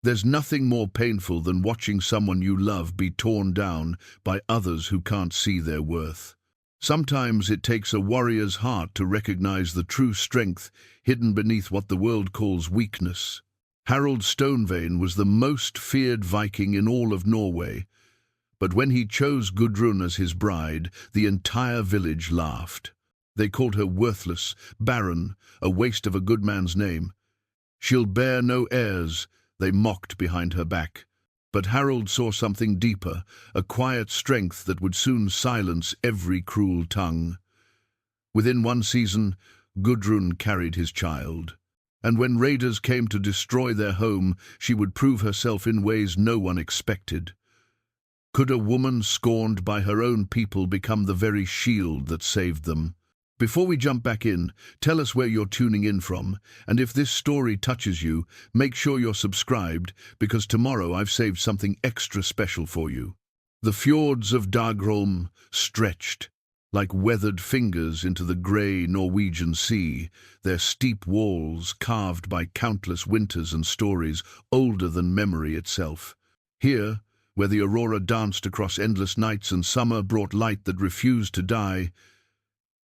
There's nothing more painful than watching someone you love be torn down by others who can't see their worth. Sometimes it takes a warrior's heart to recognize the true strength hidden beneath what the world calls weakness. Harald Stonevein was the most feared Viking in all of Norway, but when he chose Gudrun as his bride, the entire village laughed. They called her worthless, barren, a waste of a good man's name. She'll bear no heirs, they mocked behind her back. But Harald saw something deeper, a quiet strength that would soon silence every cruel tongue. Within one season, Gudrun carried his child. And when raiders came to destroy their home, she would prove herself in ways no one expected. Could a woman scorned by her own people become the very shield that saved them? Before we jump back in, tell us where you're tuning in from, and if this story touches you, make sure you're subscribed, because tomorrow I've saved something extra special for you. The fjords of Dagrom stretched like weathered fingers into the grey Norwegian sea, their steep walls carved by countless winters and stories older than memory itself. Here, where the aurora danced across endless nights and summer brought light that refused to die,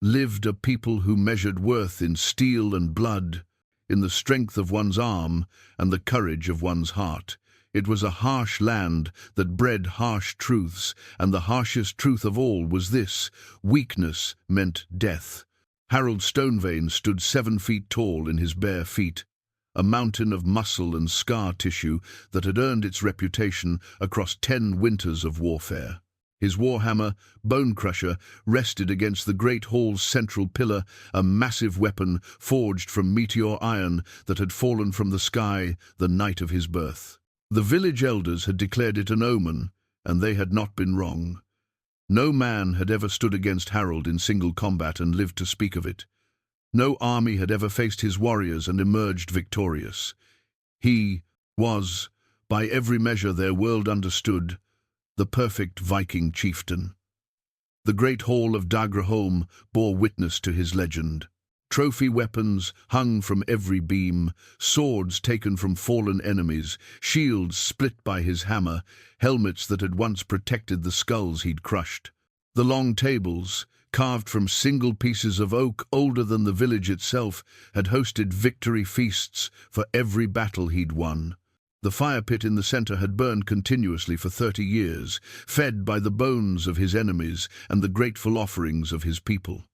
lived a people who measured worth in steel and blood, in the strength of one's arm and the courage of one's heart. It was a harsh land that bred harsh truths, and the harshest truth of all was this: weakness meant death. Harald Stonevein stood 7 feet tall in his bare feet, a mountain of muscle and scar tissue that had earned its reputation across 10 winters of warfare. His warhammer, Bone Crusher, rested against the great hall's central pillar, a massive weapon forged from meteor iron that had fallen from the sky the night of his birth. The village elders had declared it an omen, and they had not been wrong. No man had ever stood against Harald in single combat and lived to speak of it. No army had ever faced his warriors and emerged victorious. He was, by every measure their world understood, the perfect Viking chieftain. The great hall of Daggerholm bore witness to his legend. Trophy weapons hung from every beam, swords taken from fallen enemies, shields split by his hammer, helmets that had once protected the skulls he'd crushed. The long tables, carved from single pieces of oak older than the village itself, had hosted victory feasts for every battle he'd won. The fire pit in the center had burned continuously for 30 years, fed by the bones of his enemies and the grateful offerings of his people.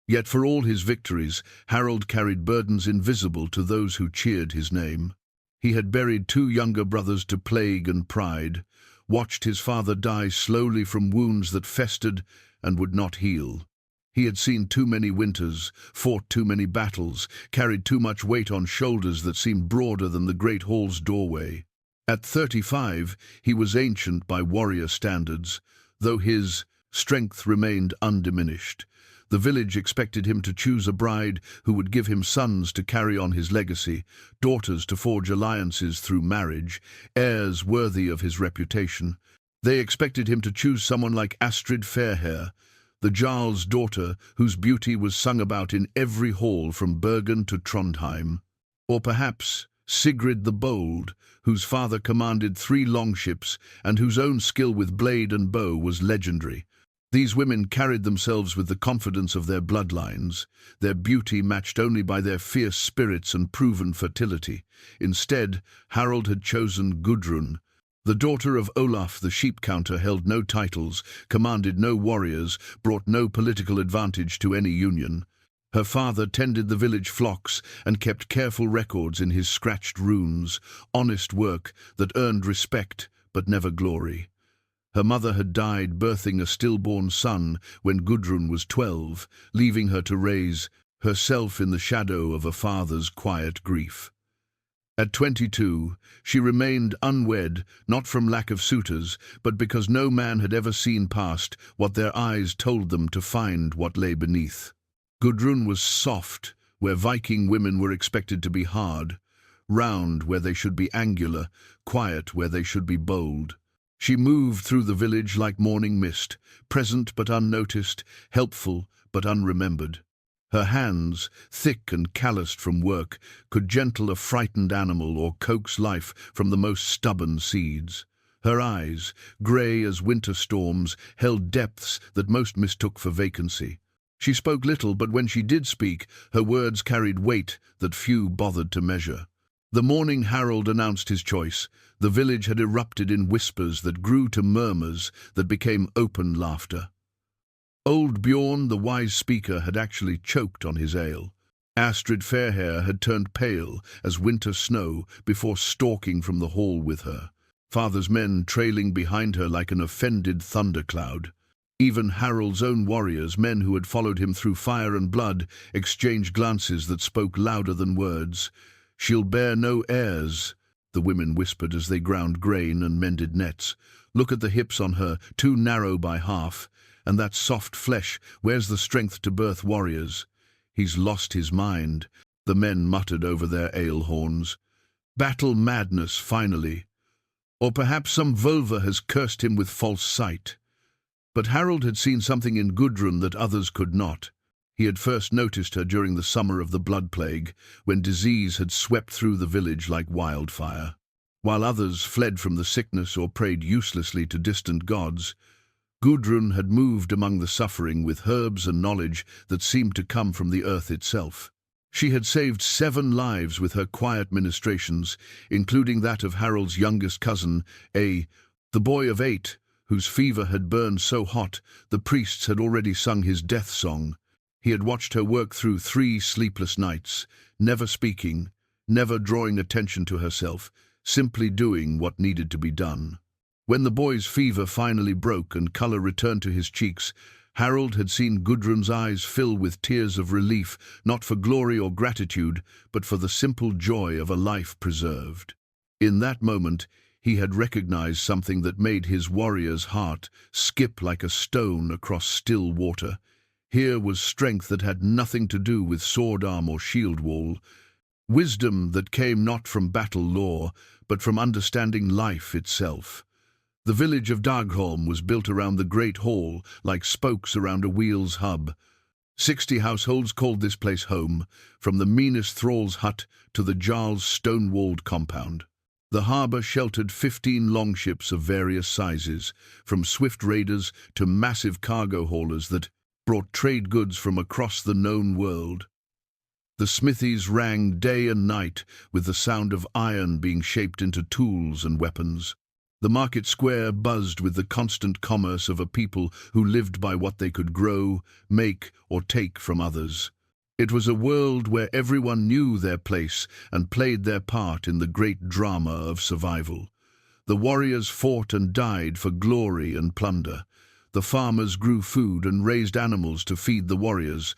Yet for all his victories, Harald carried burdens invisible to those who cheered his name. He had buried 2 younger brothers to plague and pride, watched his father die slowly from wounds that festered and would not heal. He had seen too many winters, fought too many battles, carried too much weight on shoulders that seemed broader than the great hall's doorway. At 35, he was ancient by warrior standards, though his strength remained undiminished. The village expected him to choose a bride who would give him sons to carry on his legacy, daughters to forge alliances through marriage, heirs worthy of his reputation. They expected him to choose someone like Astrid Fairhair, the Jarl's daughter whose beauty was sung about in every hall from Bergen to Trondheim. Or perhaps Sigrid the Bold, whose father commanded 3 longships and whose own skill with blade and bow was legendary. These women carried themselves with the confidence of their bloodlines, their beauty matched only by their fierce spirits and proven fertility. Instead, Harald had chosen Gudrun. The daughter of Olaf the sheep counter held no titles, commanded no warriors, brought no political advantage to any union. Her father tended the village flocks and kept careful records in his scratched runes, honest work that earned respect but never glory. Her mother had died birthing a stillborn son when Gudrun was 12, leaving her to raise herself in the shadow of a father's quiet grief. At 22, she remained unwed, not from lack of suitors, but because no man had ever seen past what their eyes told them to find what lay beneath. Gudrun was soft, where Viking women were expected to be hard, round where they should be angular, quiet where they should be bold. She moved through the village like morning mist, present but unnoticed, helpful but unremembered. Her hands, thick and calloused from work, could gentle a frightened animal or coax life from the most stubborn seeds. Her eyes, grey as winter storms, held depths that most mistook for vacancy. She spoke little, but when she did speak, her words carried weight that few bothered to measure. The morning Harald announced his choice, the village had erupted in whispers that grew to murmurs that became open laughter. Old Bjorn, the wise speaker, had actually choked on his ale. Astrid Fairhair had turned pale as winter snow before stalking from the hall with her, father's men trailing behind her like an offended thundercloud. Even Harald's own warriors, men who had followed him through fire and blood, exchanged glances that spoke louder than words. "She'll bear no heirs," the women whispered as they ground grain and mended nets. "Look at the hips on her, too narrow by half. And that soft flesh, where's the strength to birth warriors?" "He's lost his mind," the men muttered over their ale horns. "Battle madness, finally. Or perhaps some vulva has cursed him with false sight." But Harald had seen something in Gudrun that others could not. He had first noticed her during the summer of the blood plague, when disease had swept through the village like wildfire. While others fled from the sickness or prayed uselessly to distant gods, Gudrun had moved among the suffering with herbs and knowledge that seemed to come from the earth itself. She had saved 7 lives with her quiet ministrations, including that of Harald's youngest cousin, the boy of 8, whose fever had burned so hot the priests had already sung his death song. He had watched her work through 3 sleepless nights, never speaking, never drawing attention to herself, simply doing what needed to be done. When the boy's fever finally broke and colour returned to his cheeks, Harald had seen Gudrun's eyes fill with tears of relief, not for glory or gratitude, but for the simple joy of a life preserved. In that moment, he had recognized something that made his warrior's heart skip like a stone across still water. Here was strength that had nothing to do with sword arm or shield wall, wisdom that came not from battle lore, but from understanding life itself. The village of Dagholm was built around the great hall, like spokes around a wheel's hub. 60 households called this place home, from the meanest thrall's hut to the jarl's stone-walled compound. The harbour sheltered 15 longships of various sizes, from swift raiders to massive cargo haulers that brought trade goods from across the known world. The smithies rang day and night with the sound of iron being shaped into tools and weapons. The market square buzzed with the constant commerce of a people who lived by what they could grow, make, or take from others. It was a world where everyone knew their place and played their part in the great drama of survival. The warriors fought and died for glory and plunder. The farmers grew food and raised animals to feed the warriors.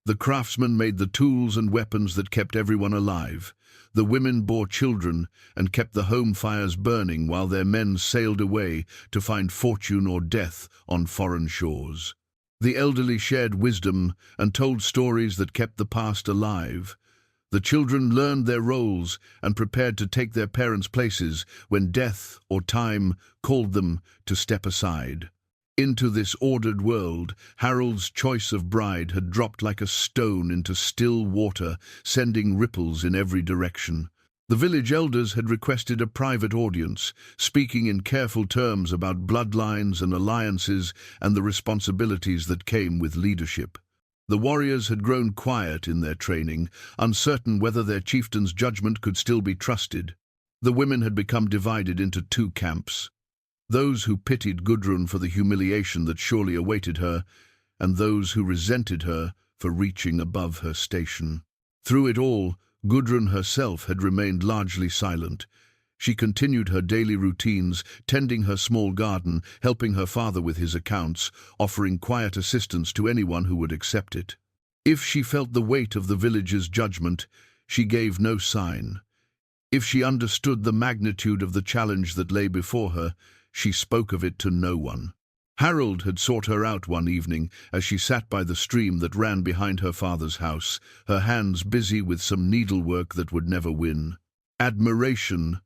The craftsmen made the tools and weapons that kept everyone alive. The women bore children and kept the home fires burning while their men sailed away to find fortune or death on foreign shores. The elderly shared wisdom and told stories that kept the past alive. The children learned their roles and prepared to take their parents' places when death or time called them to step aside. Into this ordered world, Harald's choice of bride had dropped like a stone into still water, sending ripples in every direction. The village elders had requested a private audience, speaking in careful terms about bloodlines and alliances and the responsibilities that came with leadership. The warriors had grown quiet in their training, uncertain whether their chieftain's judgment could still be trusted. The women had become divided into 2 camps. Those who pitied Gudrun for the humiliation that surely awaited her, and those who resented her for reaching above her station. Through it all, Gudrun herself had remained largely silent. She continued her daily routines, tending her small garden, helping her father with his accounts, offering quiet assistance to anyone who would accept it. If she felt the weight of the village's judgment, she gave no sign. If she understood the magnitude of the challenge that lay before her, she spoke of it to no one. Harald had sought her out one evening as she sat by the stream that ran behind her father's house, her hands busy with some needlework that would never win admiration,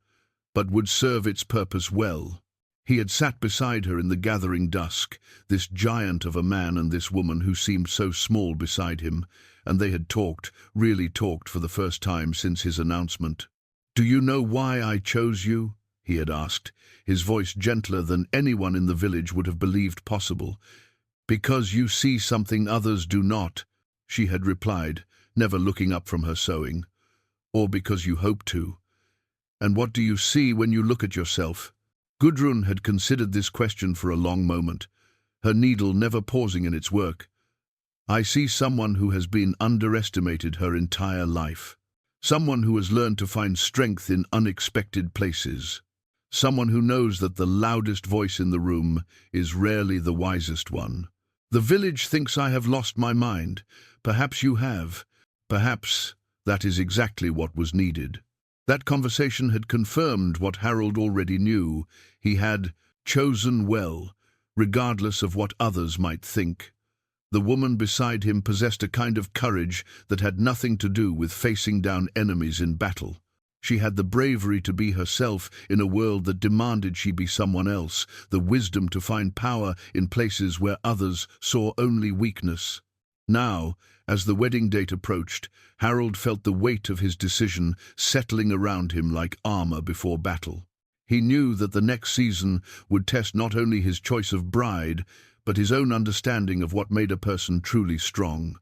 but would serve its purpose well. He had sat beside her in the gathering dusk, this giant of a man and this woman who seemed so small beside him, and they had talked, really talked for the first time since his announcement. "Do you know why I chose you?" he had asked, his voice gentler than anyone in the village would have believed possible. "Because you see something others do not," she had replied, never looking up from her sewing. "Or because you hope to. And what do you see when you look at yourself?" Gudrun had considered this question for a long moment, her needle never pausing in its work. "I see someone who has been underestimated her entire life. Someone who has learned to find strength in unexpected places. Someone who knows that the loudest voice in the room is rarely the wisest one. The village thinks I have lost my mind. Perhaps you have. Perhaps that is exactly what was needed." That conversation had confirmed what Harald already knew. He had chosen well, regardless of what others might think. The woman beside him possessed a kind of courage that had nothing to do with facing down enemies in battle. She had the bravery to be herself in a world that demanded she be someone else, the wisdom to find power in places where others saw only weakness. Now, as the wedding date approached, Harald felt the weight of his decision settling around him like armor before battle. He knew that the next season would test not only his choice of bride, but his own understanding of what made a person truly strong.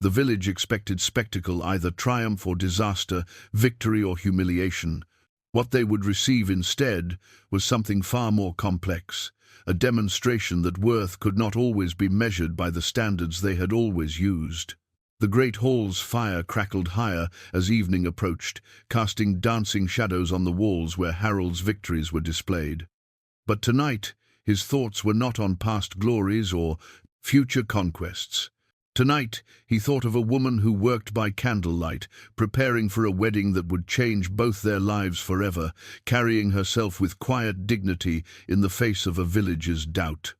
The village expected spectacle, either triumph or disaster, victory or humiliation. What they would receive instead was something far more complex, a demonstration that worth could not always be measured by the standards they had always used. The great hall's fire crackled higher as evening approached, casting dancing shadows on the walls where Harald's victories were displayed. But tonight, his thoughts were not on past glories or future conquests. Tonight, he thought of a woman who worked by candlelight, preparing for a wedding that would change both their lives forever, carrying herself with quiet dignity in the face of a village's doubt.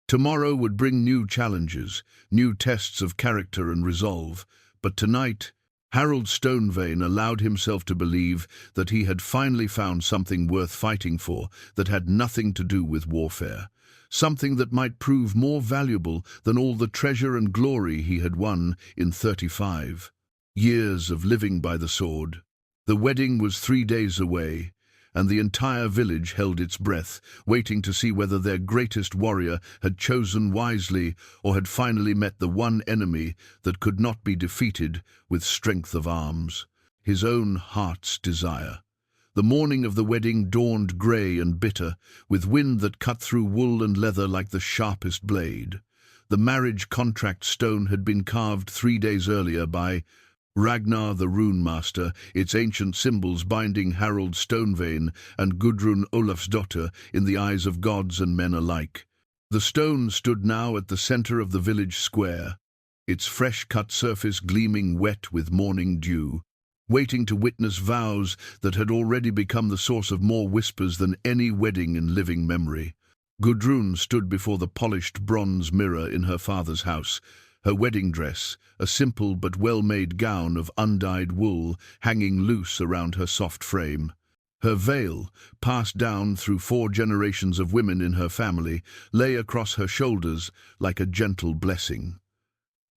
Tomorrow would bring new challenges, new tests of character and resolve, but tonight, Harald Stonevein allowed himself to believe that he had finally found something worth fighting for that had nothing to do with warfare, something that might prove more valuable than all the treasure and glory he had won in 35 years of living by the sword. The wedding was 3 days away, and the entire village held its breath, waiting to see whether their greatest warrior had chosen wisely or had finally met the one enemy that could not be defeated with strength of arms, his own heart's desire. The morning of the wedding dawned grey and bitter, with wind that cut through wool and leather like the sharpest blade. The marriage contract stone had been carved 3 days earlier by Ragnar the Rune Master, its ancient symbols binding Harald Stonevein and Gudrun Olafsdotter in the eyes of gods and men alike. The stone stood now at the center of the village square, its fresh-cut surface gleaming wet with morning dew, waiting to witness vows that had already become the source of more whispers than any wedding in living memory. Gudrun stood before the polished bronze mirror in her father's house, her wedding dress, a simple but well-made gown of undyed wool, hanging loose around her soft frame. Her veil, passed down through 4 generations of women in her family, lay across her shoulders like a gentle blessing.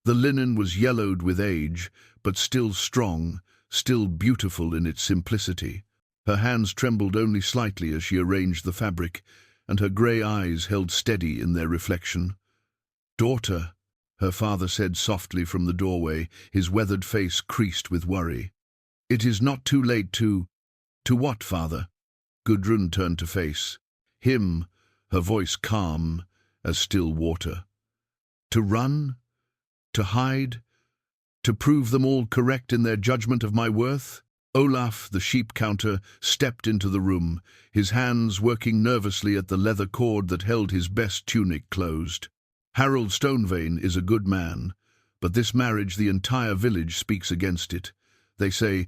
The linen was yellowed with age, but still strong, still beautiful in its simplicity. Her hands trembled only slightly as she arranged the fabric, and her grey eyes held steady in their reflection. "Daughter," her father said softly from the doorway, his weathered face creased with worry. "It is not too late to—" "To what, father?" Gudrun turned to face him, her voice calm as still water. "To run? To hide? To prove them all correct in their judgment of my worth?" Olaf, the sheep counter, stepped into the room, his hands working nervously at the leather cord that held his best tunic closed. "Harald Stonevein is a good man, but this marriage the entire village speaks against it. They say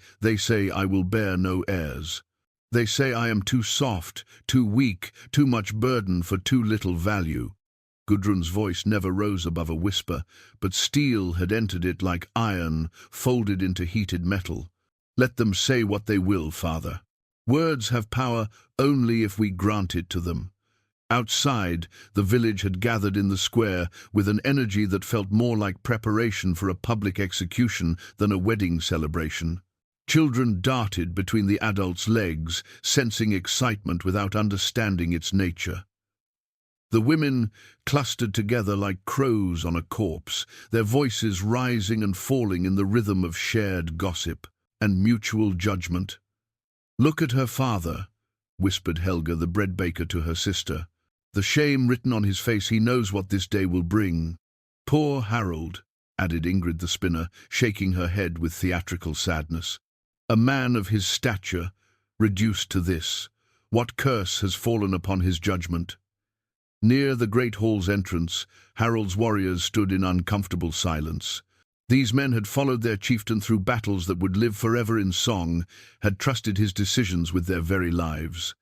I will bear no heirs. They say I am too soft, too weak, too much burden for too little value." Gudrun's voice never rose above a whisper, but steel had entered it like iron folded into heated metal. "Let them say what they will, father. Words have power only if we grant it to them. Outside, the village had gathered in the square with an energy that felt more like preparation for a public execution than a wedding celebration. Children darted between the adults' legs, sensing excitement without understanding its nature. The women clustered together like crows on a corpse, their voices rising and falling in the rhythm of shared gossip and mutual judgment. "Look at her father," whispered Helga, the bread baker, to her sister. "The shame written on his face, he knows what this day will bring." "Poor Harald," added Ingrid the spinner, shaking her head with theatrical sadness. "A man of his stature, reduced to this. What curse has fallen upon his judgment?" Near the great hall's entrance, Harald's warriors stood in uncomfortable silence. These men had followed their chieftain through battles that would live forever in song, had trusted his decisions with their very lives.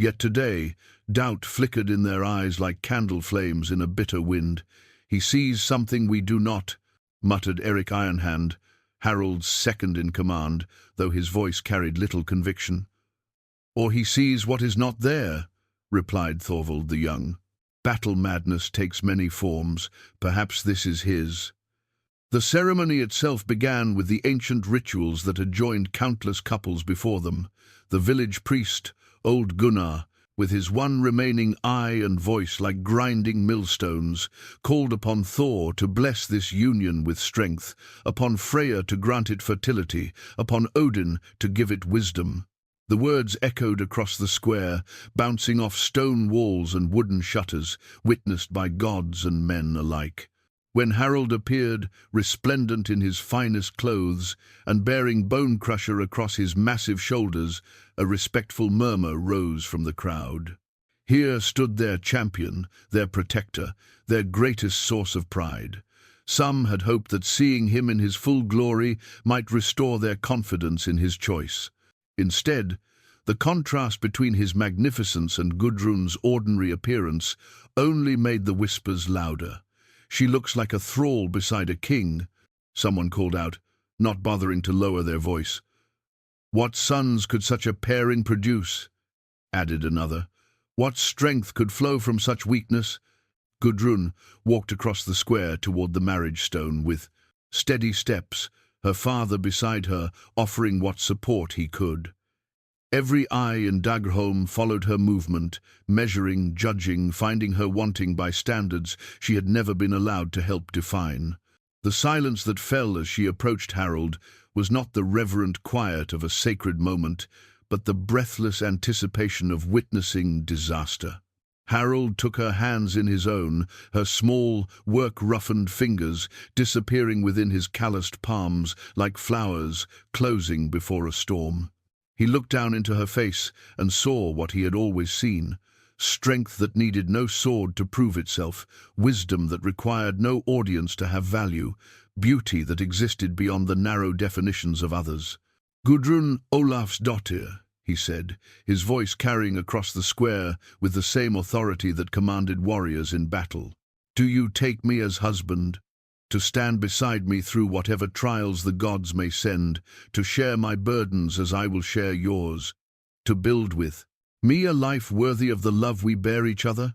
Yet today, doubt flickered in their eyes like candle flames in a bitter wind. "He sees something we do not," muttered Eric Ironhand, Harald's second in command, though his voice carried little conviction. "Or he sees what is not there," replied Thorvald the Young. "Battle madness takes many forms. Perhaps this is his." The ceremony itself began with the ancient rituals that had joined countless couples before them. The village priest, old Gunnar, with his one remaining eye and voice like grinding millstones, called upon Thor to bless this union with strength, upon Freya to grant it fertility, upon Odin to give it wisdom. The words echoed across the square, bouncing off stone walls and wooden shutters, witnessed by gods and men alike. When Harald appeared, resplendent in his finest clothes, and bearing Bone Crusher across his massive shoulders, a respectful murmur rose from the crowd. Here stood their champion, their protector, their greatest source of pride. Some had hoped that seeing him in his full glory might restore their confidence in his choice. Instead, the contrast between his magnificence and Gudrun's ordinary appearance only made the whispers louder. "She looks like a thrall beside a king," someone called out, not bothering to lower their voice. "What sons could such a pairing produce?" added another. "What strength could flow from such weakness?" Gudrun walked across the square toward the marriage stone with steady steps, her father beside her, offering what support he could. Every eye in Daggerholm followed her movement, measuring, judging, finding her wanting by standards she had never been allowed to help define. The silence that fell as she approached Harald was not the reverent quiet of a sacred moment, but the breathless anticipation of witnessing disaster. Harald took her hands in his own, her small, work-roughened fingers disappearing within his calloused palms like flowers closing before a storm. He looked down into her face and saw what he had always seen: strength that needed no sword to prove itself, wisdom that required no audience to have value, beauty that existed beyond the narrow definitions of others. "Gudrun Olafsdottir," he said, his voice carrying across the square with the same authority that commanded warriors in battle. "Do you take me as husband? To stand beside me through whatever trials the gods may send, to share my burdens as I will share yours, to build with me a life worthy of the love we bear each other?"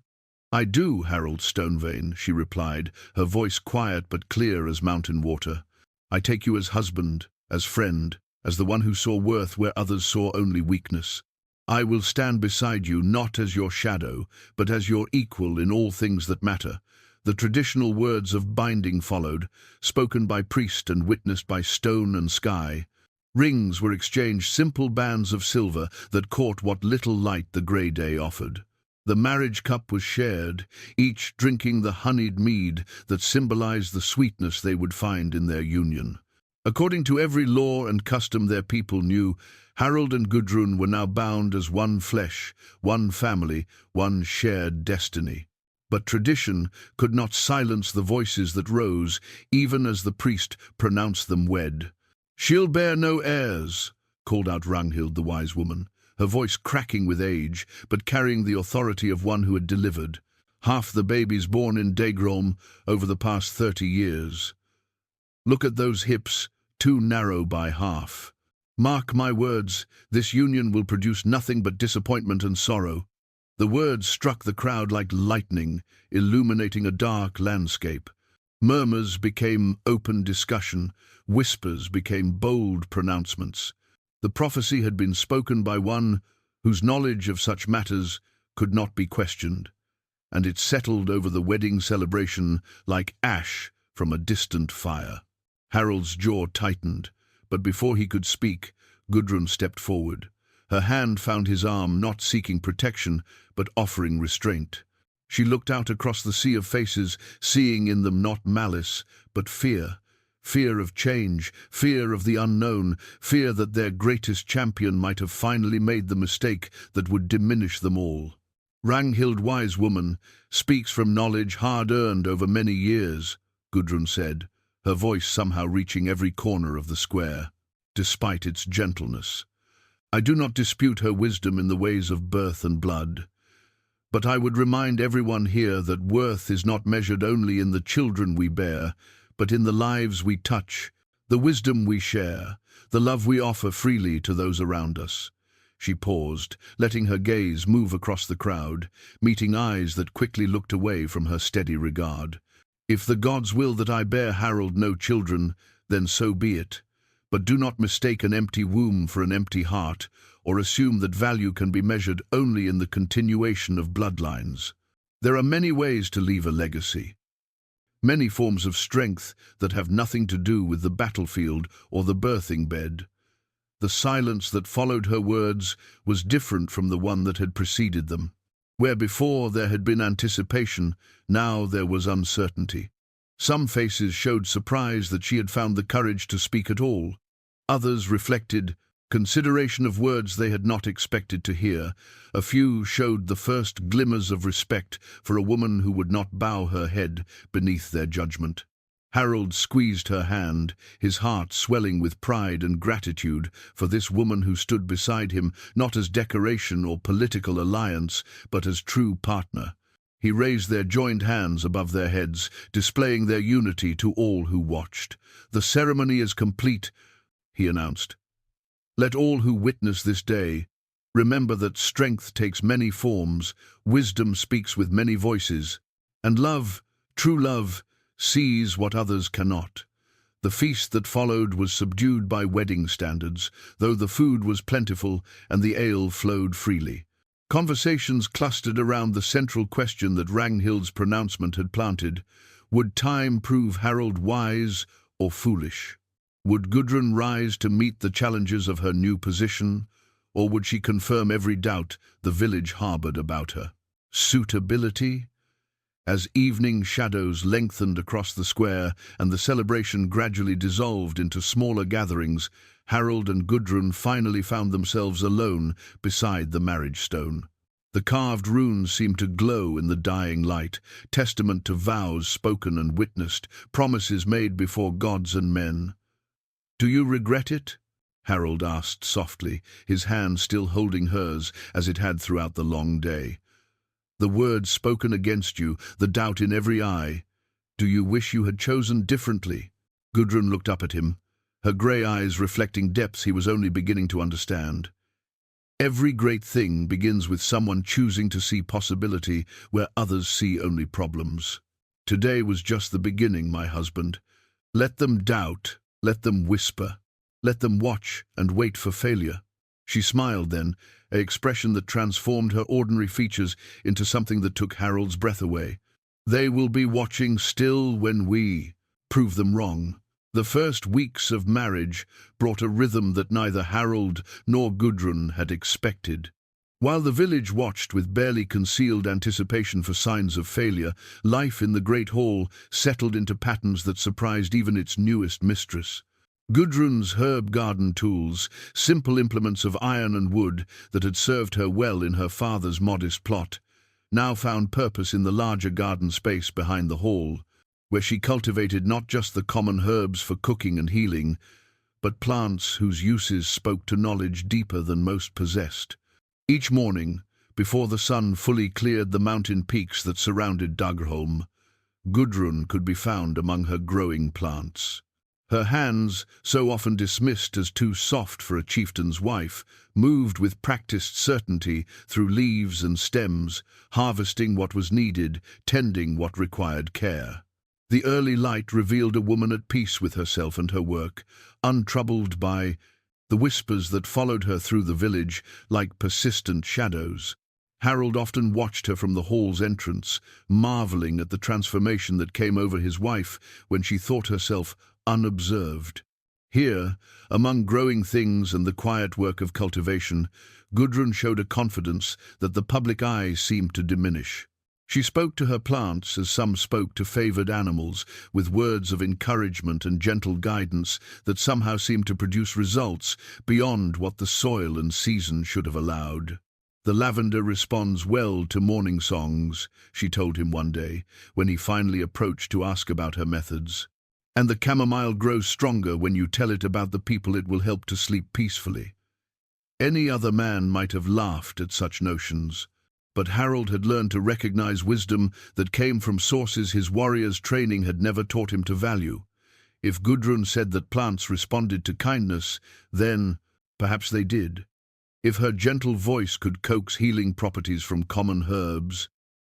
"I do, Harald Stonevein," she replied, her voice quiet but clear as mountain water. "I take you as husband, as friend, as the one who saw worth where others saw only weakness. I will stand beside you not as your shadow, but as your equal in all things that matter." The traditional words of binding followed, spoken by priest and witnessed by stone and sky. Rings were exchanged, simple bands of silver that caught what little light the grey day offered. The marriage cup was shared, each drinking the honeyed mead that symbolized the sweetness they would find in their union. According to every law and custom their people knew, Harald and Gudrun were now bound as one flesh, one family, one shared destiny. But tradition could not silence the voices that rose, even as the priest pronounced them wed. "She'll bear no heirs," called out Ragnhild the wise woman, her voice cracking with age, but carrying the authority of one who had delivered. "Half the babies born in Dagrom over the past 30 years. Look at those hips, too narrow by half. Mark my words, this union will produce nothing but disappointment and sorrow." The words struck the crowd like lightning, illuminating a dark landscape. Murmurs became open discussion, whispers became bold pronouncements. The prophecy had been spoken by one whose knowledge of such matters could not be questioned, and it settled over the wedding celebration like ash from a distant fire. Harald's jaw tightened, but before he could speak, Gudrun stepped forward. Her hand found his arm, not seeking protection, but offering restraint. She looked out across the sea of faces, seeing in them not malice, but fear. Fear of change, fear of the unknown, fear that their greatest champion might have finally made the mistake that would diminish them all. Ragnhild, wise woman, speaks from knowledge hard-earned over many years, Gudrun said, her voice somehow reaching every corner of the square, despite its gentleness. I do not dispute her wisdom in the ways of birth and blood, but I would remind everyone here that worth is not measured only in the children we bear, but in the lives we touch, the wisdom we share, the love we offer freely to those around us. She paused, letting her gaze move across the crowd, meeting eyes that quickly looked away from her steady regard. If the gods will that I bear Harald no children, then so be it. But do not mistake an empty womb for an empty heart, or assume that value can be measured only in the continuation of bloodlines. There are many ways to leave a legacy. Many forms of strength that have nothing to do with the battlefield or the birthing bed. The silence that followed her words was different from the one that had preceded them. Where before there had been anticipation, now there was uncertainty. Some faces showed surprise that she had found the courage to speak at all. Others reflected consideration of words they had not expected to hear. A few showed the first glimmers of respect for a woman who would not bow her head beneath their judgment. Harald squeezed her hand, his heart swelling with pride and gratitude for this woman who stood beside him, not as decoration or political alliance, but as true partner. He raised their joined hands above their heads, displaying their unity to all who watched. "The ceremony is complete," he announced. "Let all who witness this day remember that strength takes many forms, wisdom speaks with many voices, and love, true love, sees what others cannot." The feast that followed was subdued by wedding standards, though the food was plentiful and the ale flowed freely. Conversations clustered around the central question that Ragnhild's pronouncement had planted. Would time prove Harald wise or foolish? Would Gudrun rise to meet the challenges of her new position, or would she confirm every doubt the village harbored about her? Suitability? As evening shadows lengthened across the square and the celebration gradually dissolved into smaller gatherings, Harald and Gudrun finally found themselves alone beside the marriage stone. The carved runes seemed to glow in the dying light, testament to vows spoken and witnessed, promises made before gods and men. "Do you regret it?" Harald asked softly, his hand still holding hers as it had throughout the long day. "The words spoken against you, the doubt in every eye. Do you wish you had chosen differently?" Gudrun looked up at him, her grey eyes reflecting depths he was only beginning to understand. Every great thing begins with someone choosing to see possibility where others see only problems. Today was just the beginning, my husband. Let them doubt, let them whisper, let them watch and wait for failure. She smiled then, an expression that transformed her ordinary features into something that took Harald's breath away. They will be watching still when we prove them wrong. The first weeks of marriage brought a rhythm that neither Harald nor Gudrun had expected. While the village watched with barely concealed anticipation for signs of failure, life in the great hall settled into patterns that surprised even its newest mistress. Gudrun's herb garden tools, simple implements of iron and wood that had served her well in her father's modest plot, now found purpose in the larger garden space behind the hall, where she cultivated not just the common herbs for cooking and healing, but plants whose uses spoke to knowledge deeper than most possessed. Each morning, before the sun fully cleared the mountain peaks that surrounded Daggerholm, Gudrun could be found among her growing plants. Her hands, so often dismissed as too soft for a chieftain's wife, moved with practiced certainty through leaves and stems, harvesting what was needed, tending what required care. The early light revealed a woman at peace with herself and her work, untroubled by the whispers that followed her through the village like persistent shadows. Harald often watched her from the hall's entrance, marveling at the transformation that came over his wife when she thought herself unobserved. Here, among growing things and the quiet work of cultivation, Gudrun showed a confidence that the public eye seemed to diminish. She spoke to her plants as some spoke to favored animals, with words of encouragement and gentle guidance that somehow seemed to produce results beyond what the soil and season should have allowed. "The lavender responds well to morning songs," she told him one day, when he finally approached to ask about her methods. "And the chamomile grows stronger when you tell it about the people it will help to sleep peacefully." Any other man might have laughed at such notions, but Harald had learned to recognize wisdom that came from sources his warrior's training had never taught him to value. If Gudrun said that plants responded to kindness, then perhaps they did. If her gentle voice could coax healing properties from common herbs,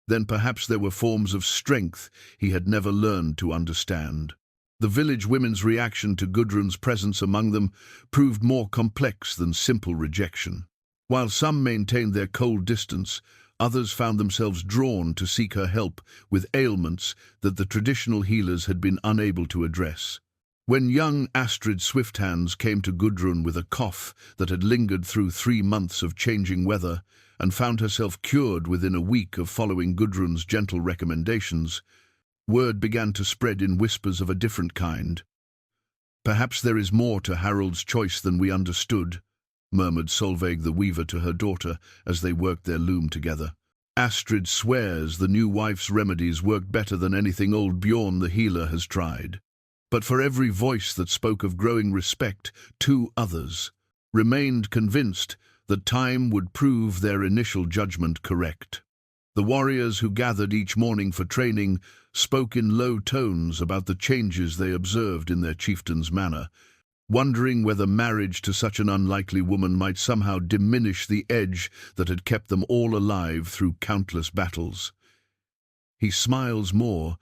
then perhaps there were forms of strength he had never learned to understand. The village women's reaction to Gudrun's presence among them proved more complex than simple rejection. While some maintained their cold distance, others found themselves drawn to seek her help with ailments that the traditional healers had been unable to address. When young Astrid Swifthands came to Gudrun with a cough that had lingered through 3 months of changing weather and found herself cured within a week of following Gudrun's gentle recommendations, word began to spread in whispers of a different kind. "Perhaps there is more to Harald's choice than we understood," murmured Solveig the weaver to her daughter as they worked their loom together. "Astrid swears the new wife's remedies worked better than anything old Bjorn the healer has tried." But for every voice that spoke of growing respect, 2 others remained convinced that time would prove their initial judgment correct. The warriors who gathered each morning for training spoke in low tones about the changes they observed in their chieftain's manner, wondering whether marriage to such an unlikely woman might somehow diminish the edge that had kept them all alive through countless battles. "He smiles more,"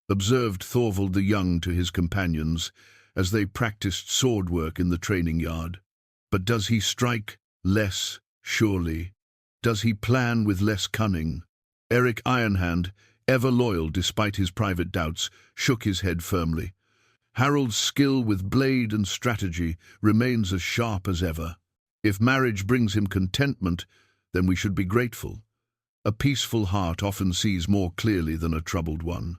observed Thorvald the Young to his companions as they practiced sword work in the training yard. "But does he strike less surely? Does he plan with less cunning?" Eric Ironhand, ever loyal despite his private doubts, shook his head firmly. "Harald's skill with blade and strategy remains as sharp as ever. If marriage brings him contentment, then we should be grateful. A peaceful heart often sees more clearly than a troubled one."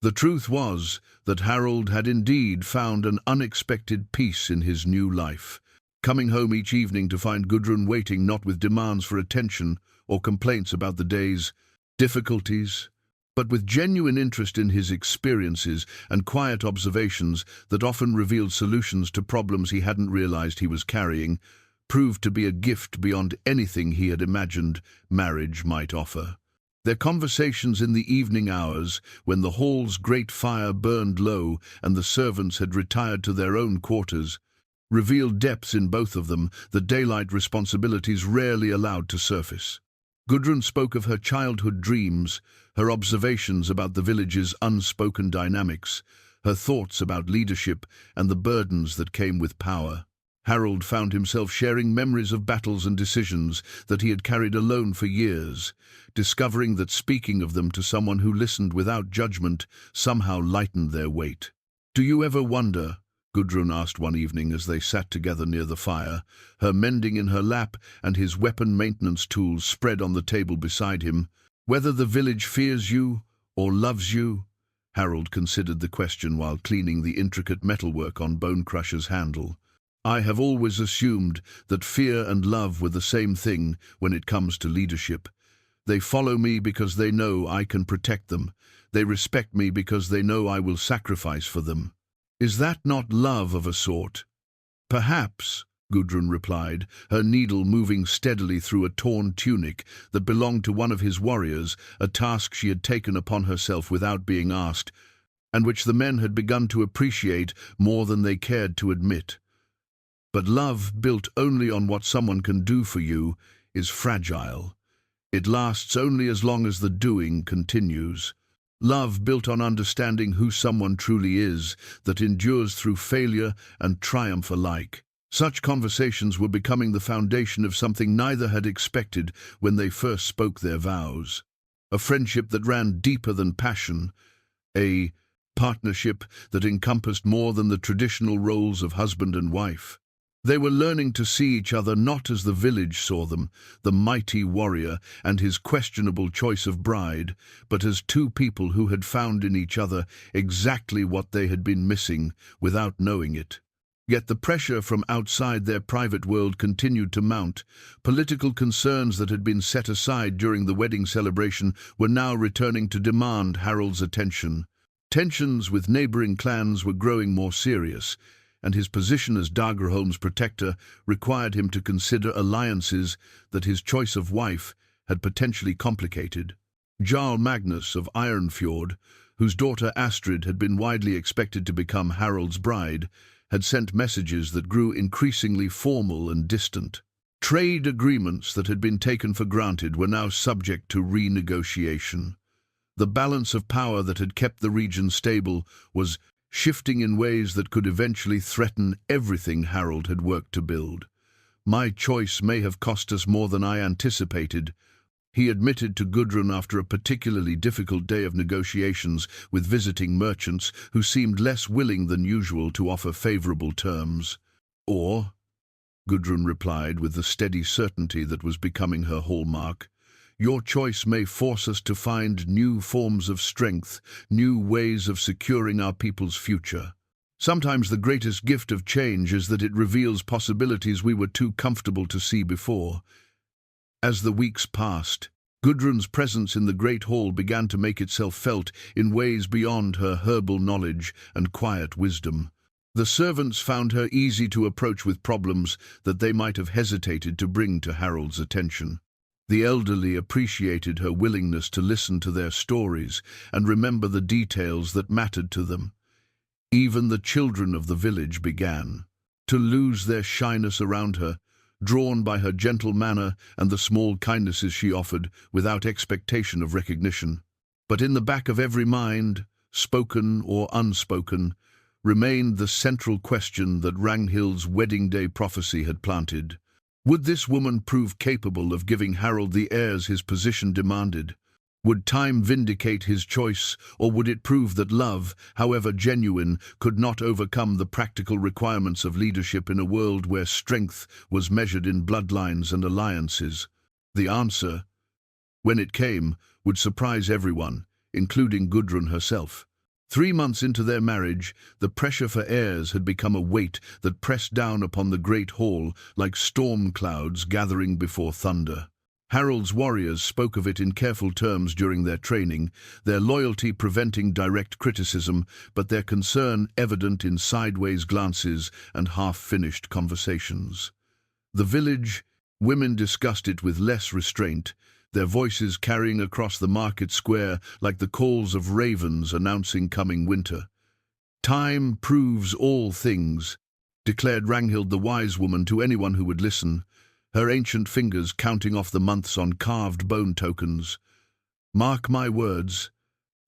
The truth was that Harald had indeed found an unexpected peace in his new life, coming home each evening to find Gudrun waiting not with demands for attention or complaints about the day's difficulties, but with genuine interest in his experiences and quiet observations that often revealed solutions to problems he hadn't realized he was carrying, proved to be a gift beyond anything he had imagined marriage might offer. Their conversations in the evening hours, when the hall's great fire burned low and the servants had retired to their own quarters, revealed depths in both of them that daylight responsibilities rarely allowed to surface. Gudrun spoke of her childhood dreams, her observations about the village's unspoken dynamics, her thoughts about leadership and the burdens that came with power. Harald found himself sharing memories of battles and decisions that he had carried alone for years, discovering that speaking of them to someone who listened without judgment somehow lightened their weight. "Do you ever wonder," Gudrun asked one evening as they sat together near the fire, her mending in her lap and his weapon maintenance tools spread on the table beside him, "whether the village fears you or loves you?" Harald considered the question while cleaning the intricate metalwork on Bone Crusher's handle. "I have always assumed that fear and love were the same thing when it comes to leadership. They follow me because they know I can protect them. They respect me because they know I will sacrifice for them. Is that not love of a sort?" "Perhaps," Gudrun replied, her needle moving steadily through a torn tunic that belonged to one of his warriors, a task she had taken upon herself without being asked. and which the men had begun to appreciate more than they cared to admit. But love built only on what someone can do for you is fragile. It lasts only as long as the doing continues. Love built on understanding who someone truly is, that endures through failure and triumph alike. Such conversations were becoming the foundation of something neither had expected when they first spoke their vows. A friendship that ran deeper than passion, a partnership that encompassed more than the traditional roles of husband and wife. They were learning to see each other not as the village saw them, the mighty warrior and his questionable choice of bride, but as two people who had found in each other exactly what they had been missing without knowing it. Yet the pressure from outside their private world continued to mount. Political concerns that had been set aside during the wedding celebration were now returning to demand Harald's attention. Tensions with neighboring clans were growing more serious, and his position as Daggerholm's protector required him to consider alliances that his choice of wife had potentially complicated. Jarl Magnus of Ironfjord, whose daughter Astrid had been widely expected to become Harald's bride, had sent messages that grew increasingly formal and distant. Trade agreements that had been taken for granted were now subject to renegotiation. The balance of power that had kept the region stable was shifting in ways that could eventually threaten everything Harald had worked to build. "My choice may have cost us more than I anticipated," he admitted to Gudrun after a particularly difficult day of negotiations with visiting merchants who seemed less willing than usual to offer favorable terms. "Or," Gudrun replied with the steady certainty that was becoming her hallmark, "your choice may force us to find new forms of strength, new ways of securing our people's future. Sometimes the greatest gift of change is that it reveals possibilities we were too comfortable to see before." As the weeks passed, Gudrun's presence in the Great Hall began to make itself felt in ways beyond her herbal knowledge and quiet wisdom. The servants found her easy to approach with problems that they might have hesitated to bring to Harald's attention. The elderly appreciated her willingness to listen to their stories and remember the details that mattered to them. Even the children of the village began to lose their shyness around her, drawn by her gentle manner and the small kindnesses she offered without expectation of recognition. But in the back of every mind, spoken or unspoken, remained the central question that Ragnhild's wedding day prophecy had planted. Would this woman prove capable of giving Harald the heirs his position demanded? Would time vindicate his choice, or would it prove that love, however genuine, could not overcome the practical requirements of leadership in a world where strength was measured in bloodlines and alliances? The answer, when it came, would surprise everyone, including Gudrun herself. 3 months into their marriage, the pressure for heirs had become a weight that pressed down upon the Great Hall like storm clouds gathering before thunder. Harald's warriors spoke of it in careful terms during their training, their loyalty preventing direct criticism, but their concern evident in sideways glances and half-finished conversations. The village, women discussed it with less restraint, their voices carrying across the market square like the calls of ravens announcing coming winter. "Time proves all things," declared Ragnhild the wise woman to anyone who would listen, her ancient fingers counting off the months on carved bone tokens. "Mark my words,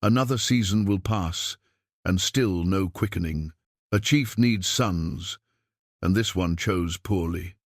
another season will pass, and still no quickening. A chief needs sons, and this one chose poorly."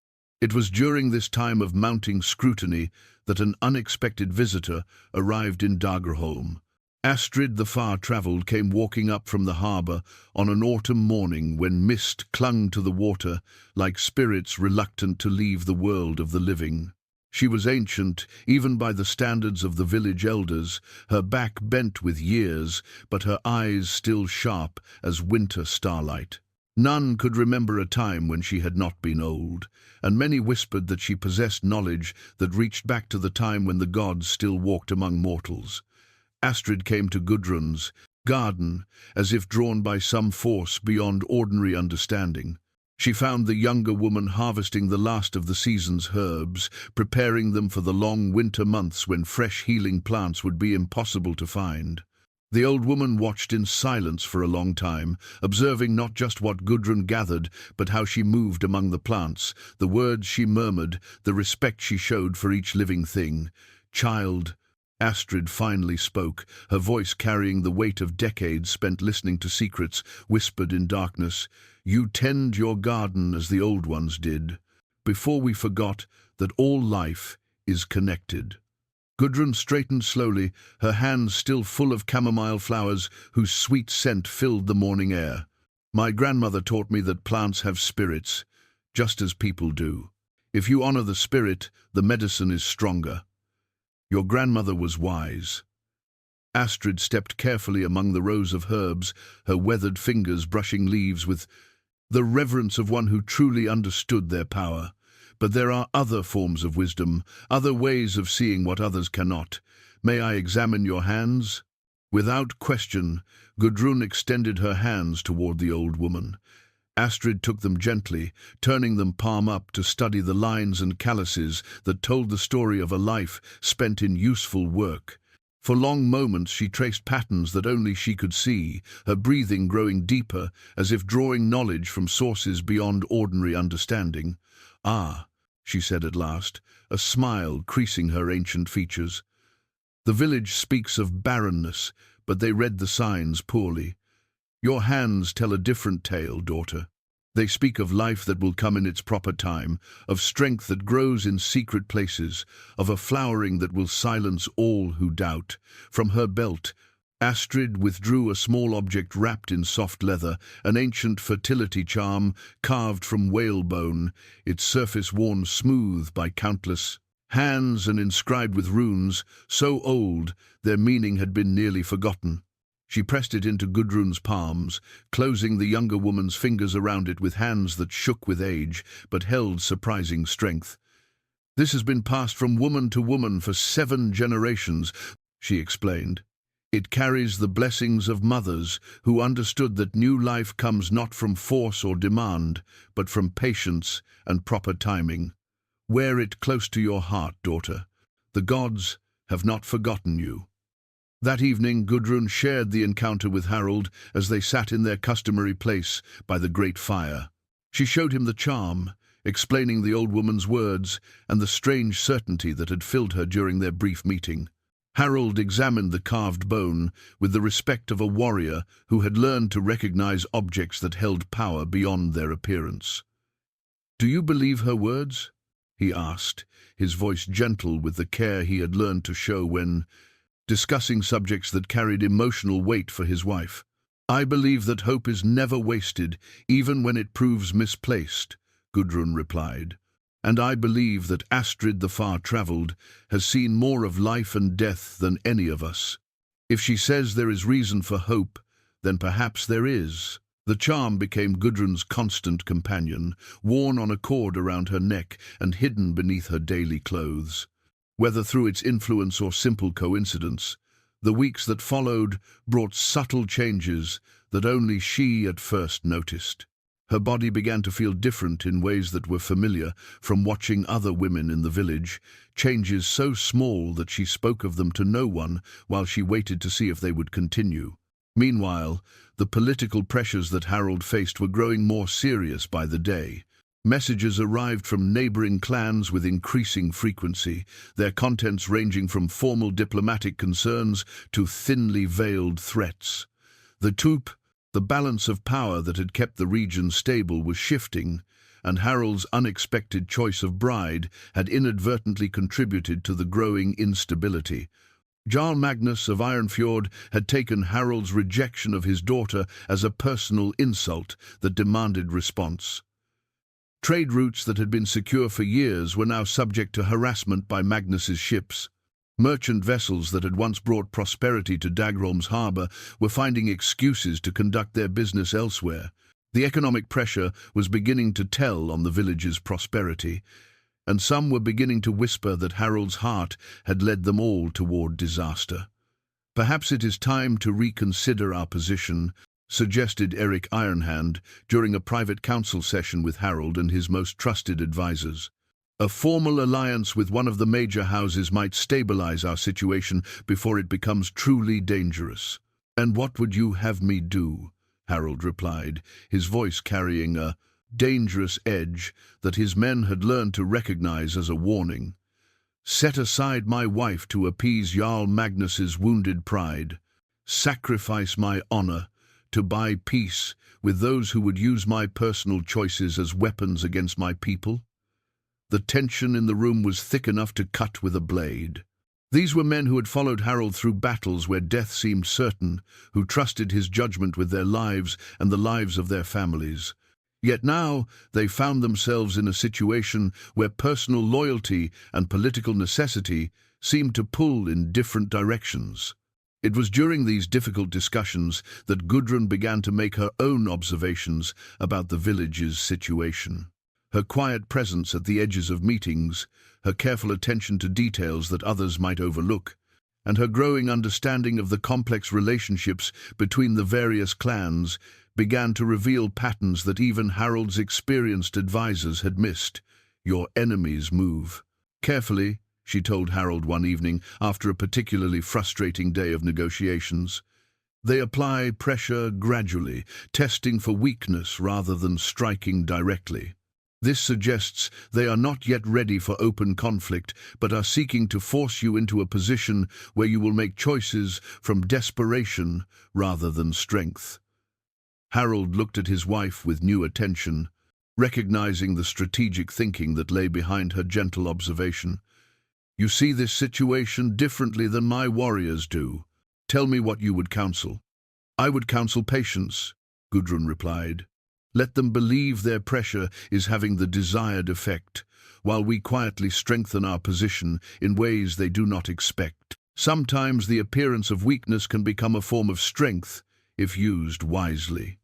It was during this time of mounting scrutiny that an unexpected visitor arrived in Daggerholm. Astrid the far-travelled came walking up from the harbour on an autumn morning when mist clung to the water like spirits reluctant to leave the world of the living. She was ancient, even by the standards of the village elders, her back bent with years, but her eyes still sharp as winter starlight. None could remember a time when she had not been old, and many whispered that she possessed knowledge that reached back to the time when the gods still walked among mortals. Astrid came to Gudrun's garden as if drawn by some force beyond ordinary understanding. She found the younger woman harvesting the last of the season's herbs, preparing them for the long winter months when fresh healing plants would be impossible to find. The old woman watched in silence for a long time, observing not just what Gudrun gathered, but how she moved among the plants, the words she murmured, the respect she showed for each living thing. "Child," Astrid finally spoke, her voice carrying the weight of decades spent listening to secrets whispered in darkness. "You tend your garden as the old ones did, before we forgot that all life is connected." Gudrun straightened slowly, her hands still full of chamomile flowers whose sweet scent filled the morning air. "My grandmother taught me that plants have spirits, just as people do. If you honor the spirit, the medicine is stronger. Your grandmother was wise." Astrid stepped carefully among the rows of herbs, her weathered fingers brushing leaves with the reverence of one who truly understood their power. "But there are other forms of wisdom, other ways of seeing what others cannot. May I examine your hands?" Without question, Gudrun extended her hands toward the old woman. Astrid took them gently, turning them palm up to study the lines and calluses that told the story of a life spent in useful work. For long moments she traced patterns that only she could see, her breathing growing deeper, as if drawing knowledge from sources beyond ordinary understanding. "Ah," she said at last, a smile creasing her ancient features. "The village speaks of barrenness, but they read the signs poorly. Your hands tell a different tale, daughter. They speak of life that will come in its proper time, of strength that grows in secret places, of a flowering that will silence all who doubt." From her belt, Astrid withdrew a small object wrapped in soft leather, an ancient fertility charm carved from whalebone, its surface worn smooth by countless hands and inscribed with runes, so old their meaning had been nearly forgotten. She pressed it into Gudrun's palms, closing the younger woman's fingers around it with hands that shook with age, but held surprising strength. "This has been passed from woman to woman for 7 generations, she explained. "It carries the blessings of mothers who understood that new life comes not from force or demand, but from patience and proper timing. Wear it close to your heart, daughter. The gods have not forgotten you." That evening, Gudrun shared the encounter with Harald as they sat in their customary place by the great fire. She showed him the charm, explaining the old woman's words and the strange certainty that had filled her during their brief meeting. Harald examined the carved bone with the respect of a warrior who had learned to recognize objects that held power beyond their appearance. "Do you believe her words?" he asked, his voice gentle with the care he had learned to show when discussing subjects that carried emotional weight for his wife. "I believe that hope is never wasted, even when it proves misplaced," Gudrun replied. "And I believe that Astrid the far-travelled has seen more of life and death than any of us. If she says there is reason for hope, then perhaps there is." The charm became Gudrun's constant companion, worn on a cord around her neck and hidden beneath her daily clothes. Whether through its influence or simple coincidence, the weeks that followed brought subtle changes that only she at first noticed. Her body began to feel different in ways that were familiar from watching other women in the village, changes so small that she spoke of them to no one while she waited to see if they would continue. Meanwhile, the political pressures that Harald faced were growing more serious by the day. Messages arrived from neighboring clans with increasing frequency, their contents ranging from formal diplomatic concerns to thinly veiled threats. The balance of power that had kept the region stable was shifting, and Harald's unexpected choice of bride had inadvertently contributed to the growing instability. Jarl Magnus of Ironfjord had taken Harald's rejection of his daughter as a personal insult that demanded response. Trade routes that had been secure for years were now subject to harassment by Magnus's ships. Merchant vessels that had once brought prosperity to Dagholm's harbour were finding excuses to conduct their business elsewhere. The economic pressure was beginning to tell on the village's prosperity, and some were beginning to whisper that Harald's heart had led them all toward disaster. "Perhaps it is time to reconsider our position," suggested Eric Ironhand during a private council session with Harald and his most trusted advisors. "A formal alliance with one of the major houses might stabilize our situation before it becomes truly dangerous." "And what would you have me do?" Harald replied, his voice carrying a dangerous edge that his men had learned to recognize as a warning. "Set aside my wife to appease Jarl Magnus's wounded pride. Sacrifice my honor to buy peace with those who would use my personal choices as weapons against my people?" The tension in the room was thick enough to cut with a blade. These were men who had followed Harald through battles where death seemed certain, who trusted his judgment with their lives and the lives of their families. Yet now they found themselves in a situation where personal loyalty and political necessity seemed to pull in different directions. It was during these difficult discussions that Gudrun began to make her own observations about the village's situation. Her quiet presence at the edges of meetings, her careful attention to details that others might overlook, and her growing understanding of the complex relationships between the various clans began to reveal patterns that even Harald's experienced advisors had missed. "Your enemies move carefully," she told Harald one evening after a particularly frustrating day of negotiations. "They apply pressure gradually, testing for weakness rather than striking directly. This suggests they are not yet ready for open conflict, but are seeking to force you into a position where you will make choices from desperation rather than strength." Harald looked at his wife with new attention, recognizing the strategic thinking that lay behind her gentle observation. "You see this situation differently than my warriors do. Tell me what you would counsel." "I would counsel patience," Gudrun replied. "Let them believe their pressure is having the desired effect, while we quietly strengthen our position in ways they do not expect. Sometimes the appearance of weakness can become a form of strength if used wisely."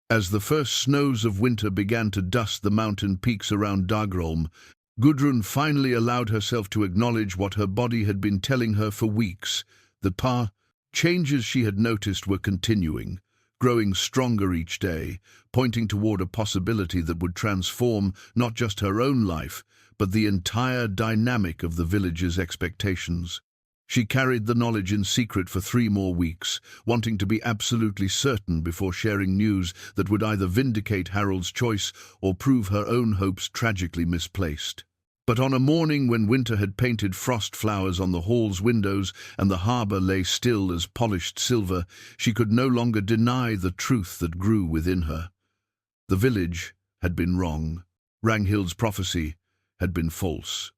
As the first snows of winter began to dust the mountain peaks around Daggerholm, Gudrun finally allowed herself to acknowledge what her body had been telling her for weeks. The changes she had noticed were continuing, growing stronger each day, pointing toward a possibility that would transform not just her own life, but the entire dynamic of the village's expectations. She carried the knowledge in secret for 3 more weeks, wanting to be absolutely certain before sharing news that would either vindicate Harald's choice or prove her own hopes tragically misplaced. But on a morning when winter had painted frost flowers on the hall's windows and the harbour lay still as polished silver, she could no longer deny the truth that grew within her. The village had been wrong. Ranghild's prophecy had been false.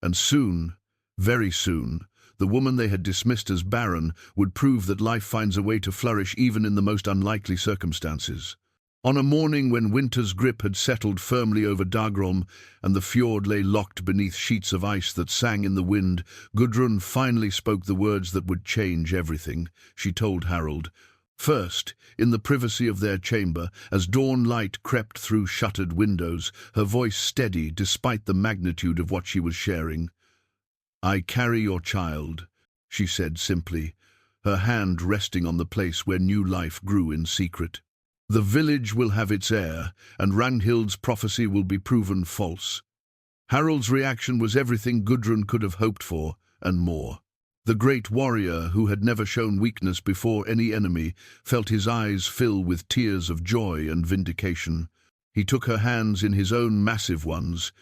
And soon, very soon, the woman they had dismissed as barren would prove that life finds a way to flourish even in the most unlikely circumstances. On a morning when winter's grip had settled firmly over Daggerholm and the fjord lay locked beneath sheets of ice that sang in the wind, Gudrun finally spoke the words that would change everything. She told Harald. First, in the privacy of their chamber, as dawn light crept through shuttered windows, her voice steady despite the magnitude of what she was sharing. "I carry your child," she said simply, her hand resting on the place where new life grew in secret. "The village will have its heir, and Ranghild's prophecy will be proven false." Harald's reaction was everything Gudrun could have hoped for, and more. The great warrior, who had never shown weakness before any enemy, felt his eyes fill with tears of joy and vindication. He took her hands in his own massive ones,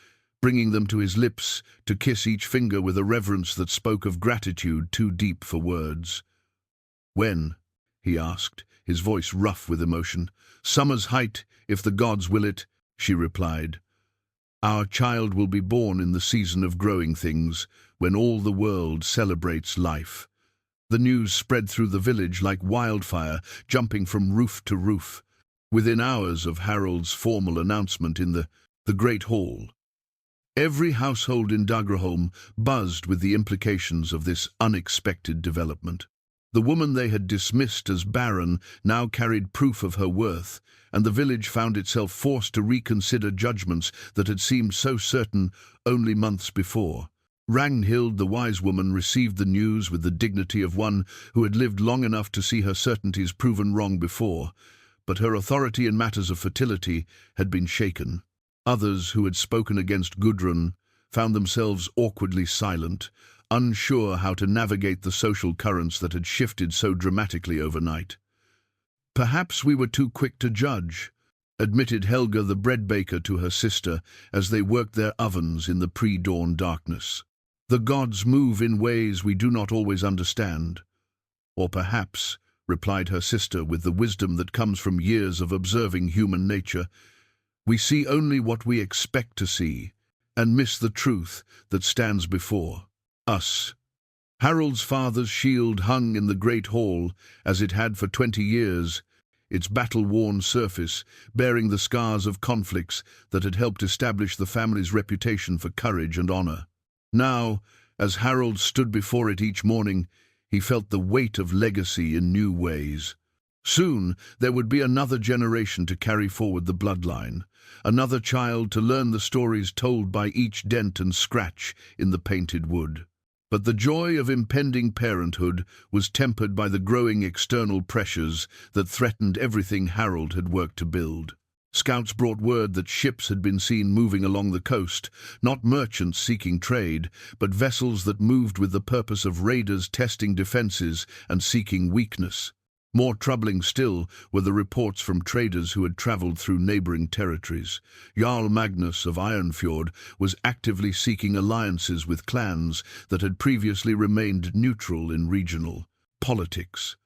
bringing them to his lips to kiss each finger with a reverence that spoke of gratitude too deep for words. "When?" he asked, his voice rough with emotion. "Summer's height, if the gods will it," she replied. "Our child will be born in the season of growing things, when all the world celebrates life." The news spread through the village like wildfire, jumping from roof to roof. Within hours of Harald's formal announcement in the great hall, every household in Daggerholm buzzed with the implications of this unexpected development. The woman they had dismissed as barren now carried proof of her worth, and the village found itself forced to reconsider judgments that had seemed so certain only months before. Ranghild, the wise woman, received the news with the dignity of one who had lived long enough to see her certainties proven wrong before, but her authority in matters of fertility had been shaken. Others who had spoken against Gudrun found themselves awkwardly silent, unsure how to navigate the social currents that had shifted so dramatically overnight. "Perhaps we were too quick to judge," admitted Helga the bread baker to her sister as they worked their ovens in the pre-dawn darkness. "The gods move in ways we do not always understand." "Or perhaps," replied her sister with the wisdom that comes from years of observing human nature, "we see only what we expect to see, and miss the truth that stands before us." Harald's father's shield hung in the great hall, as it had for 20 years, its battle-worn surface bearing the scars of conflicts that had helped establish the family's reputation for courage and honor. Now, as Harald stood before it each morning, he felt the weight of legacy in new ways. Soon there would be another generation to carry forward the bloodline, another child to learn the stories told by each dent and scratch in the painted wood. But the joy of impending parenthood was tempered by the growing external pressures that threatened everything Harald had worked to build. Scouts brought word that ships had been seen moving along the coast, not merchants seeking trade, but vessels that moved with the purpose of raiders testing defenses and seeking weakness. More troubling still were the reports from traders who had travelled through neighbouring territories. Jarl Magnus of Ironfjord was actively seeking alliances with clans that had previously remained neutral in regional politics.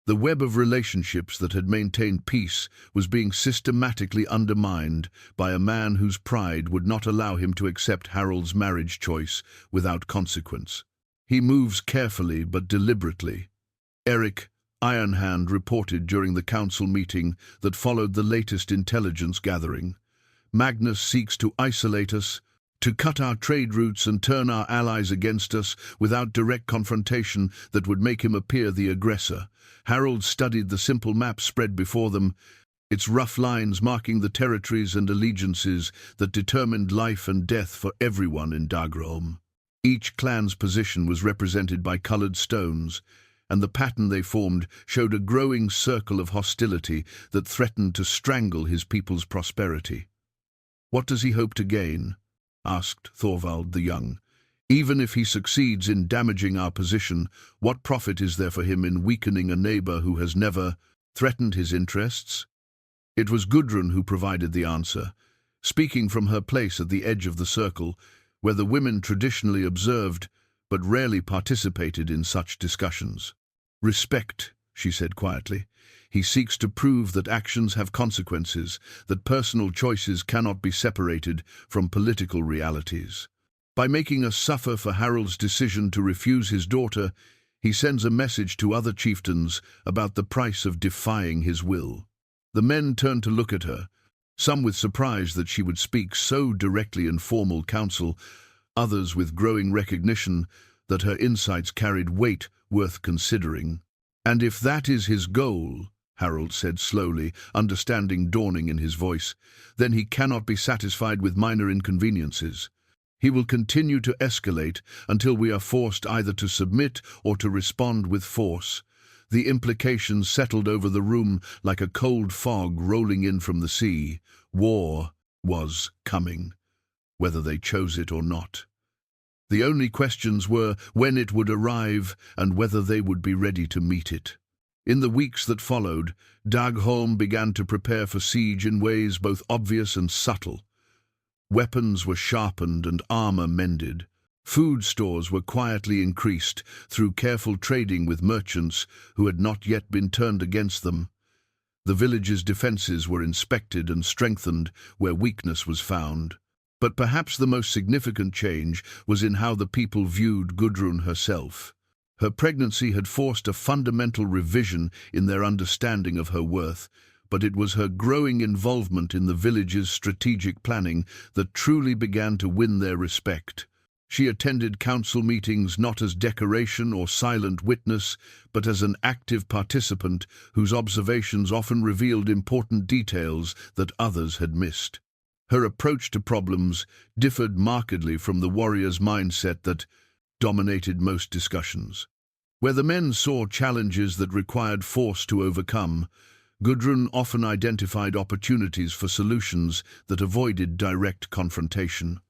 The web of relationships that had maintained peace was being systematically undermined by a man whose pride would not allow him to accept Harald's marriage choice without consequence. "He moves carefully but deliberately," Eric Ironhand reported during the council meeting that followed the latest intelligence gathering. "Magnus seeks to isolate us, to cut our trade routes and turn our allies against us without direct confrontation that would make him appear the aggressor." Harald studied the simple map spread before them, its rough lines marking the territories and allegiances that determined life and death for everyone in Dagrom. Each clan's position was represented by coloured stones, and the pattern they formed showed a growing circle of hostility that threatened to strangle his people's prosperity. "What does he hope to gain?" asked Thorvald the Young. "Even if he succeeds in damaging our position, what profit is there for him in weakening a neighbour who has never threatened his interests?" It was Gudrun who provided the answer, speaking from her place at the edge of the circle, where the women traditionally observed but rarely participated in such discussions. "Respect," she said quietly. "He seeks to prove that actions have consequences, that personal choices cannot be separated from political realities. By making us suffer for Harald's decision to refuse his daughter, he sends a message to other chieftains about the price of defying his will." The men turned to look at her, some with surprise that she would speak so directly in formal council, others with growing recognition that her insights carried weight worth considering. "And if that is his goal," Harald said slowly, understanding dawning in his voice, "then he cannot be satisfied with minor inconveniences. He will continue to escalate until we are forced either to submit or to respond with force." The implications settled over the room like a cold fog rolling in from the sea. War was coming, whether they chose it or not. The only questions were when it would arrive and whether they would be ready to meet it. In the weeks that followed, Dagholm began to prepare for siege in ways both obvious and subtle. Weapons were sharpened and armor mended. Food stores were quietly increased through careful trading with merchants who had not yet been turned against them. The village's defenses were inspected and strengthened where weakness was found. But perhaps the most significant change was in how the people viewed Gudrun herself. Her pregnancy had forced a fundamental revision in their understanding of her worth, but it was her growing involvement in the village's strategic planning that truly began to win their respect. She attended council meetings not as decoration or silent witness, but as an active participant whose observations often revealed important details that others had missed. Her approach to problems differed markedly from the warrior's mindset that dominated most discussions. Where the men saw challenges that required force to overcome, Gudrun often identified opportunities for solutions that avoided direct confrontation.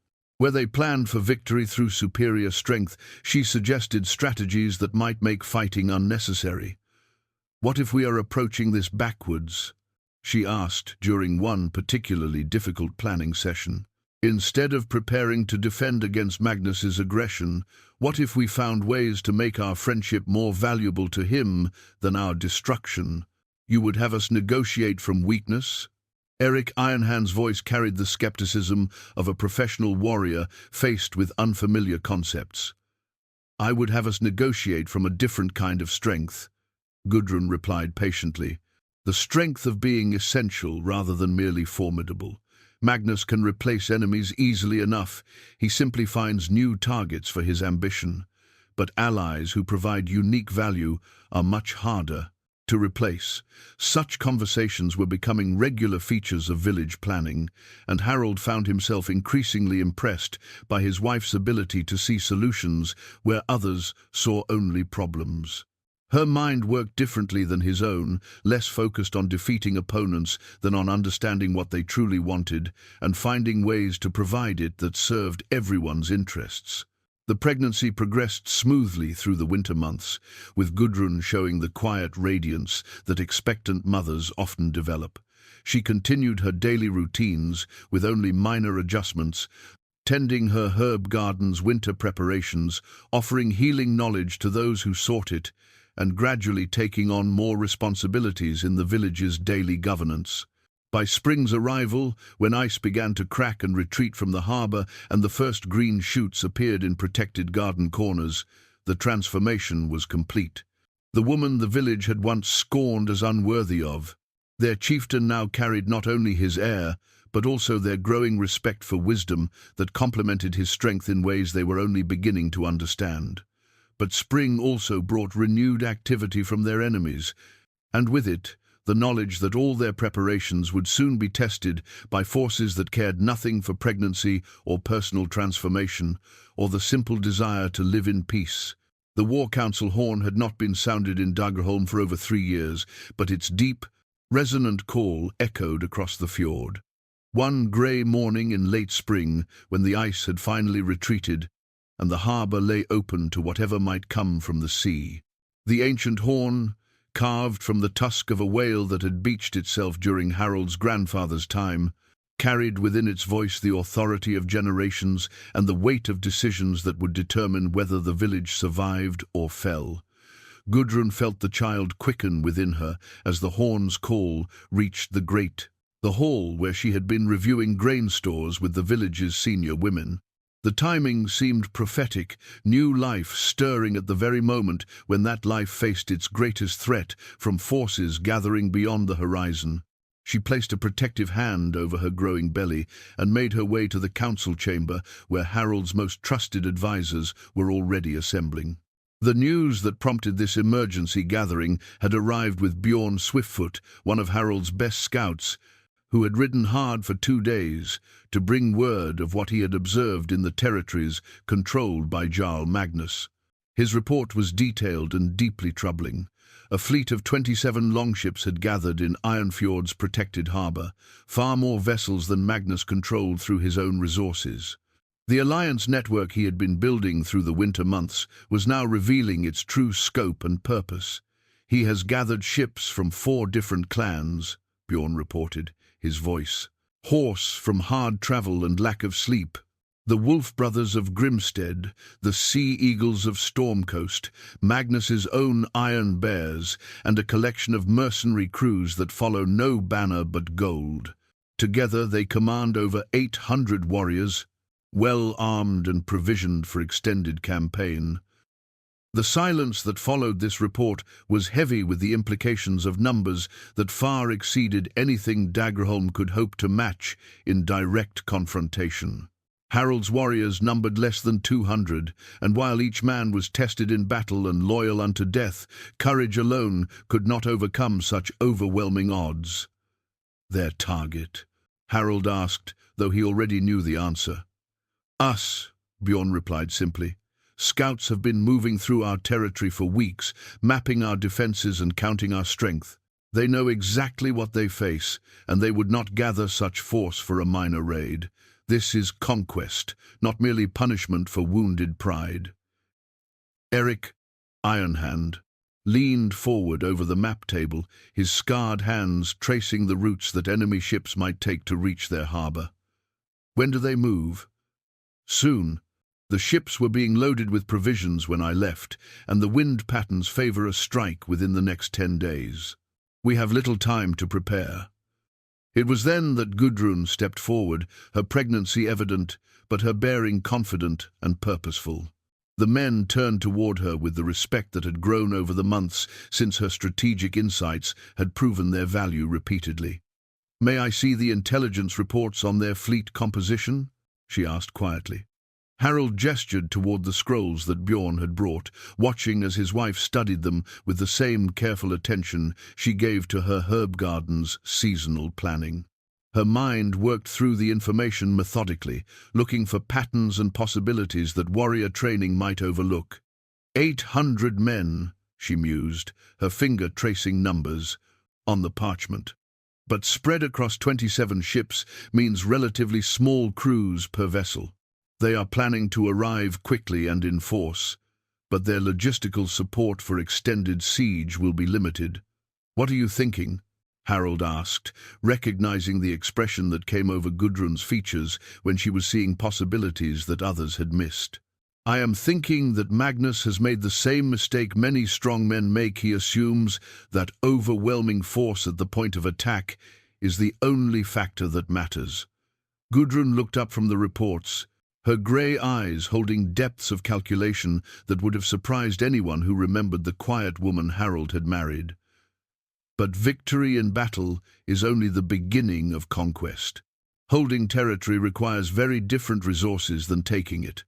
Where they planned for victory through superior strength, she suggested strategies that might make fighting unnecessary. "What if we are approaching this backwards?" she asked during one particularly difficult planning session. "Instead of preparing to defend against Magnus's aggression, what if we found ways to make our friendship more valuable to him than our destruction? You would have us negotiate from weakness?" Eric Ironhand's voice carried the skepticism of a professional warrior faced with unfamiliar concepts. "I would have us negotiate from a different kind of strength," Gudrun replied patiently. "The strength of being essential rather than merely formidable. Magnus can replace enemies easily enough. He simply finds new targets for his ambition. But allies who provide unique value are much harder to replace." Such conversations were becoming regular features of village planning, and Harald found himself increasingly impressed by his wife's ability to see solutions where others saw only problems. Her mind worked differently than his own, less focused on defeating opponents than on understanding what they truly wanted and finding ways to provide it that served everyone's interests. The pregnancy progressed smoothly through the winter months, with Gudrun showing the quiet radiance that expectant mothers often develop. She continued her daily routines with only minor adjustments, tending her herb garden's winter preparations, offering healing knowledge to those who sought it, and gradually taking on more responsibilities in the village's daily governance. By spring's arrival, when ice began to crack and retreat from the harbour and the first green shoots appeared in protected garden corners, the transformation was complete. The woman the village had once scorned as unworthy of, their chieftain now carried not only his air, but also their growing respect for wisdom that complemented his strength in ways they were only beginning to understand. But spring also brought renewed activity from their enemies, and with it, the knowledge that all their preparations would soon be tested by forces that cared nothing for pregnancy or personal transformation, or the simple desire to live in peace. The War Council horn had not been sounded in Daggerholm for over 3 years, but its deep, resonant call echoed across the fjord. One grey morning in late spring, when the ice had finally retreated, and the harbour lay open to whatever might come from the sea, the ancient horn, carved from the tusk of a whale that had beached itself during Harald's grandfather's time, carried within its voice the authority of generations and the weight of decisions that would determine whether the village survived or fell. Gudrun felt the child quicken within her as the horn's call reached the hall where she had been reviewing grain stores with the village's senior women. The timing seemed prophetic, new life stirring at the very moment when that life faced its greatest threat from forces gathering beyond the horizon. She placed a protective hand over her growing belly and made her way to the council chamber where Harald's most trusted advisors were already assembling. The news that prompted this emergency gathering had arrived with Bjorn Swiftfoot, one of Harald's best scouts, who had ridden hard for 2 days to bring word of what he had observed in the territories controlled by Jarl Magnus. His report was detailed and deeply troubling. A fleet of 27 longships had gathered in Ironfjord's protected harbour, far more vessels than Magnus controlled through his own resources. The alliance network he had been building through the winter months was now revealing its true scope and purpose. "He has gathered ships from 4 different clans," Bjorn reported, his voice hoarse from hard travel and lack of sleep. "The Wolf Brothers of Grimstead, the Sea Eagles of Stormcoast, Magnus's own Iron Bears, and a collection of mercenary crews that follow no banner but gold. Together they command over 800 warriors, well armed and provisioned for extended campaign." The silence that followed this report was heavy with the implications of numbers that far exceeded anything Daggerholm could hope to match in direct confrontation. Harald's warriors numbered less than 200, and while each man was tested in battle and loyal unto death, courage alone could not overcome such overwhelming odds. "Their target?" Harald asked, though he already knew the answer. "Us," Bjorn replied simply. "Scouts have been moving through our territory for weeks, mapping our defenses and counting our strength. They know exactly what they face, and they would not gather such force for a minor raid. This is conquest, not merely punishment for wounded pride. Eric, Ironhand, leaned forward over the map table, his scarred hands tracing the routes that enemy ships might take to reach their harbor. When do they move? Soon. The ships were being loaded with provisions when I left, and the wind patterns favor a strike within the next 10 days. We have little time to prepare. It was then that Gudrun stepped forward, her pregnancy evident, but her bearing confident and purposeful. The men turned toward her with the respect that had grown over the months since her strategic insights had proven their value repeatedly. "May I see the intelligence reports on their fleet composition?" she asked quietly. Harald gestured toward the scrolls that Bjorn had brought, watching as his wife studied them with the same careful attention she gave to her herb garden's seasonal planning. Her mind worked through the information methodically, looking for patterns and possibilities that warrior training might overlook. 800 men, she mused, her finger tracing numbers on the parchment. But spread across 27 ships means relatively small crews per vessel. They are planning to arrive quickly and in force, but their logistical support for extended siege will be limited. "What are you thinking?" Harald asked, recognizing the expression that came over Gudrun's features when she was seeing possibilities that others had missed. "I am thinking that Magnus has made the same mistake many strong men make. He assumes that overwhelming force at the point of attack is the only factor that matters." Gudrun looked up from the reports, her grey eyes holding depths of calculation that would have surprised anyone who remembered the quiet woman Harald had married. But victory in battle is only the beginning of conquest. Holding territory requires very different resources than taking it.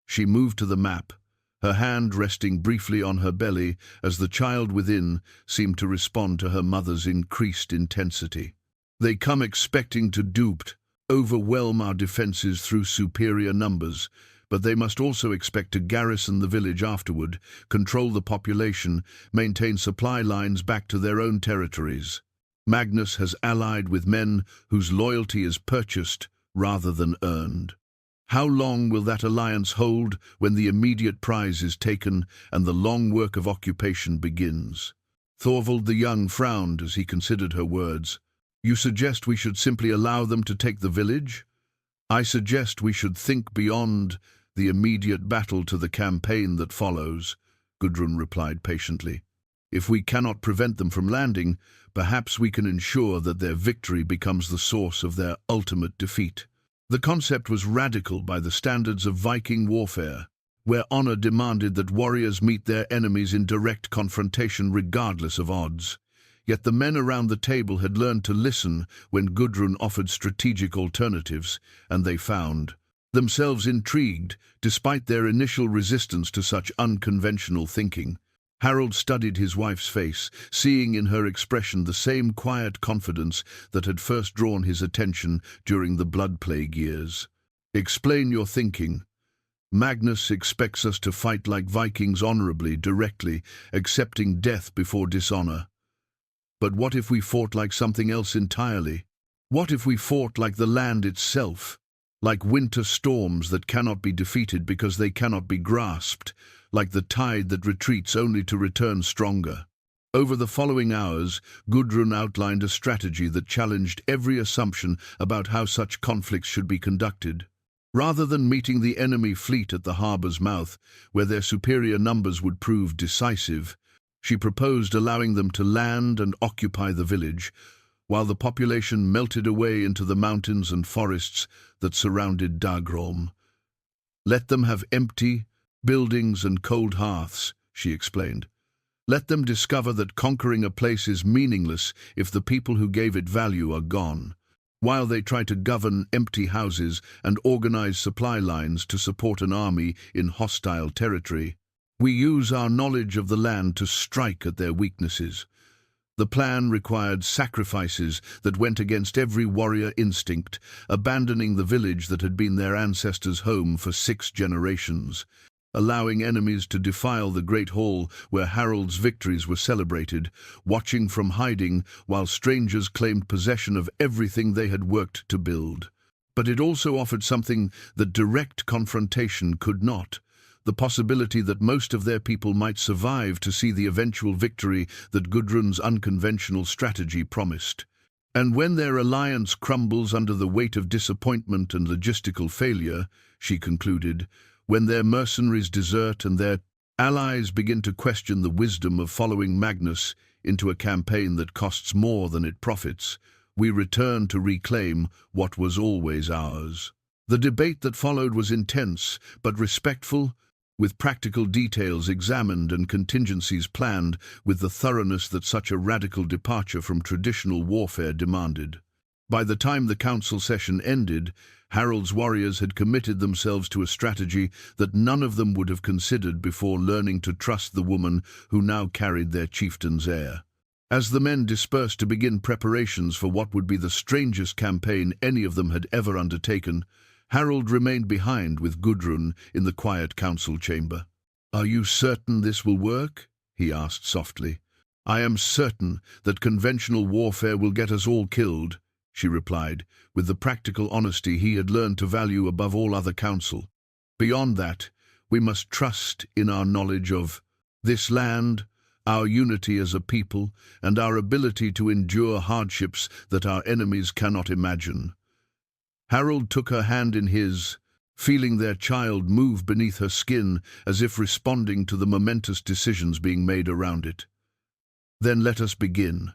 She moved to the map, her hand resting briefly on her belly as the child within seemed to respond to her mother's increased intensity. "They come expecting to overwhelm our defenses through superior numbers, but they must also expect to garrison the village afterward, control the population, maintain supply lines back to their own territories. Magnus has allied with men whose loyalty is purchased rather than earned. How long will that alliance hold when the immediate prize is taken and the long work of occupation begins?" Thorvald the Young frowned as he considered her words. "You suggest we should simply allow them to take the village?" "I suggest we should think beyond the immediate battle to the campaign that follows," Gudrun replied patiently. "If we cannot prevent them from landing, perhaps we can ensure that their victory becomes the source of their ultimate defeat." The concept was radical by the standards of Viking warfare, where honor demanded that warriors meet their enemies in direct confrontation regardless of odds. Yet the men around the table had learned to listen when Gudrun offered strategic alternatives, and they found themselves intrigued despite their initial resistance to such unconventional thinking. Harald studied his wife's face, seeing in her expression the same quiet confidence that had first drawn his attention during the Blood Plague years. "Explain your thinking." "Magnus expects us to fight like Vikings honorably, directly, accepting death before dishonor. But what if we fought like something else entirely? What if we fought like the land itself? Like winter storms that cannot be defeated because they cannot be grasped, like the tide that retreats only to return stronger." Over the following hours, Gudrun outlined a strategy that challenged every assumption about how such conflicts should be conducted. Rather than meeting the enemy fleet at the harbor's mouth, where their superior numbers would prove decisive, she proposed allowing them to land and occupy the village, while the population melted away into the mountains and forests that surrounded Dagrom. "Let them have empty buildings and cold hearths," she explained. "Let them discover that conquering a place is meaningless if the people who gave it value are gone, while they try to govern empty houses and organize supply lines to support an army in hostile territory. We use our knowledge of the land to strike at their weaknesses." The plan required sacrifices that went against every warrior instinct, abandoning the village that had been their ancestors' home for 6 generations, allowing enemies to defile the great hall where Harald's victories were celebrated, watching from hiding while strangers claimed possession of everything they had worked to build. But it also offered something that direct confrontation could not: the possibility that most of their people might survive to see the eventual victory that Gudrun's unconventional strategy promised. And when their alliance crumbles under the weight of disappointment and logistical failure, she concluded, when their mercenaries desert and their allies begin to question the wisdom of following Magnus into a campaign that costs more than it profits, we return to reclaim what was always ours. The debate that followed was intense, but respectful, with practical details examined and contingencies planned with the thoroughness that such a radical departure from traditional warfare demanded. By the time the council session ended, Harald's warriors had committed themselves to a strategy that none of them would have considered before learning to trust the woman who now carried their chieftain's heir. As the men dispersed to begin preparations for what would be the strangest campaign any of them had ever undertaken, Harald remained behind with Gudrun in the quiet council chamber. "Are you certain this will work?" he asked softly. "I am certain that conventional warfare will get us all killed," she replied, with the practical honesty he had learned to value above all other counsel. "Beyond that, we must trust in our knowledge of this land, our unity as a people, and our ability to endure hardships that our enemies cannot imagine." Harald took her hand in his, feeling their child move beneath her skin as if responding to the momentous decisions being made around it. "Then let us begin."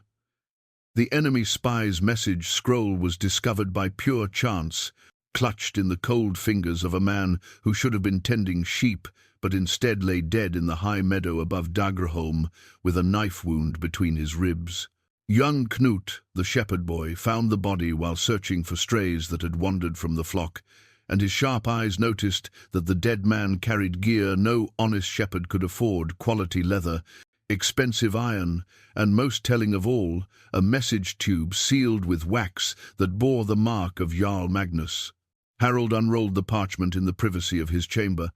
The enemy spy's message scroll was discovered by pure chance, clutched in the cold fingers of a man who should have been tending sheep, but instead lay dead in the high meadow above Dagerholm with a knife wound between his ribs. Young Knut, the shepherd boy, found the body while searching for strays that had wandered from the flock, and his sharp eyes noticed that the dead man carried gear no honest shepherd could afford: quality leather, expensive iron, and, most telling of all, a message tube sealed with wax that bore the mark of Jarl Magnus. Harald unrolled the parchment in the privacy of his chamber,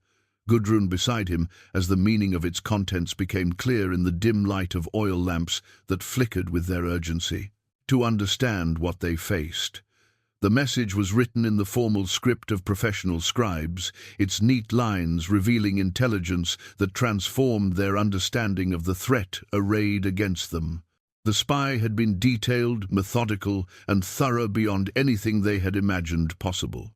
Gudrun beside him, as the meaning of its contents became clear in the dim light of oil lamps that flickered with their urgency. To understand what they faced. The message was written in the formal script of professional scribes, its neat lines revealing intelligence that transformed their understanding of the threat arrayed against them. The spy had been detailed, methodical, and thorough beyond anything they had imagined possible.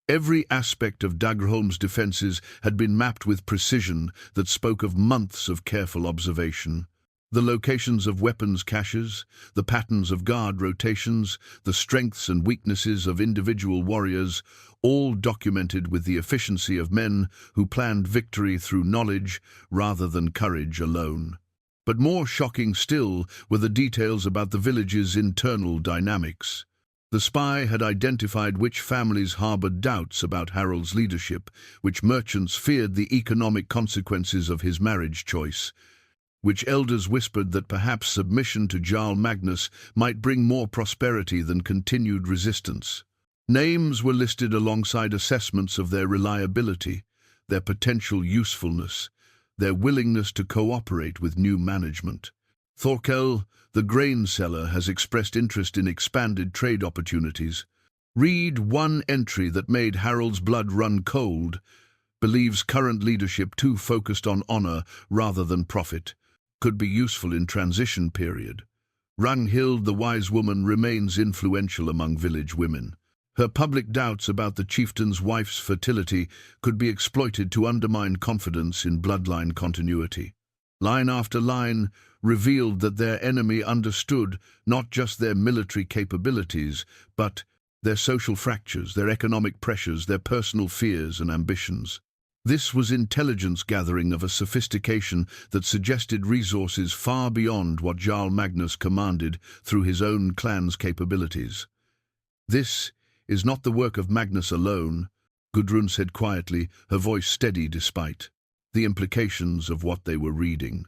Every aspect of Dagerholm's defenses had been mapped with precision that spoke of months of careful observation. The locations of weapons caches, the patterns of guard rotations, the strengths and weaknesses of individual warriors, all documented with the efficiency of men who planned victory through knowledge rather than courage alone. But more shocking still were the details about the village's internal dynamics. The spy had identified which families harbored doubts about Harald's leadership, which merchants feared the economic consequences of his marriage choice, which elders whispered that perhaps submission to Jarl Magnus might bring more prosperity than continued resistance. Names were listed alongside assessments of their reliability, their potential usefulness, their willingness to cooperate with new management. Thorkel, the grain seller, has expressed interest in expanded trade opportunities. Read one entry that made Harald's blood run cold. Believes current leadership too focused on honor rather than profit. Could be useful in transition period. Ragnhild, the wise woman, remains influential among village women. Her public doubts about the chieftain's wife's fertility could be exploited to undermine confidence in bloodline continuity. Line after line revealed that their enemy understood not just their military capabilities, but their social fractures, their economic pressures, their personal fears and ambitions. This was intelligence gathering of a sophistication that suggested resources far beyond what Jarl Magnus commanded through his own clan's capabilities. "This is not the work of Magnus alone," Gudrun said quietly, her voice steady despite the implications of what they were reading.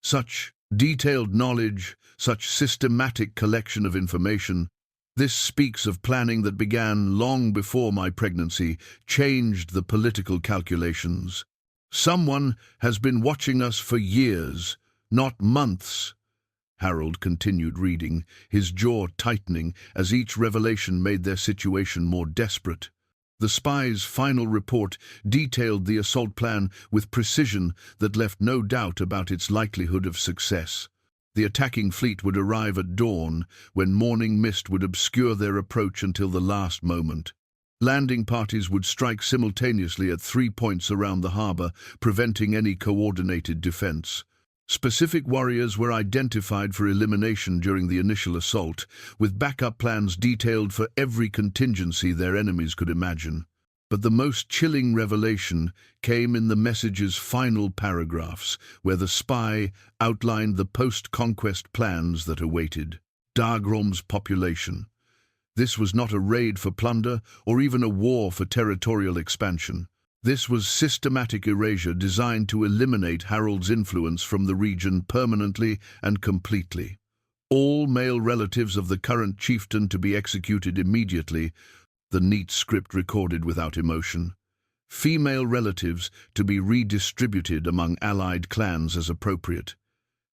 Such detailed knowledge, such systematic collection of information, this speaks of planning that began long before my pregnancy, changed the political calculations. Someone has been watching us for years, not months. Harald continued reading, his jaw tightening as each revelation made their situation more desperate. The spy's final report detailed the assault plan with precision that left no doubt about its likelihood of success. The attacking fleet would arrive at dawn, when morning mist would obscure their approach until the last moment. Landing parties would strike simultaneously at 3 points around the harbor, preventing any coordinated defense. Specific warriors were identified for elimination during the initial assault, with backup plans detailed for every contingency their enemies could imagine. But the most chilling revelation came in the message's final paragraphs, where the spy outlined the post-conquest plans that awaited Dagrom's population. This was not a raid for plunder or even a war for territorial expansion. This was systematic erasure designed to eliminate Harald's influence from the region permanently and completely. All male relatives of the current chieftain to be executed immediately, the neat script recorded without emotion. Female relatives to be redistributed among allied clans as appropriate.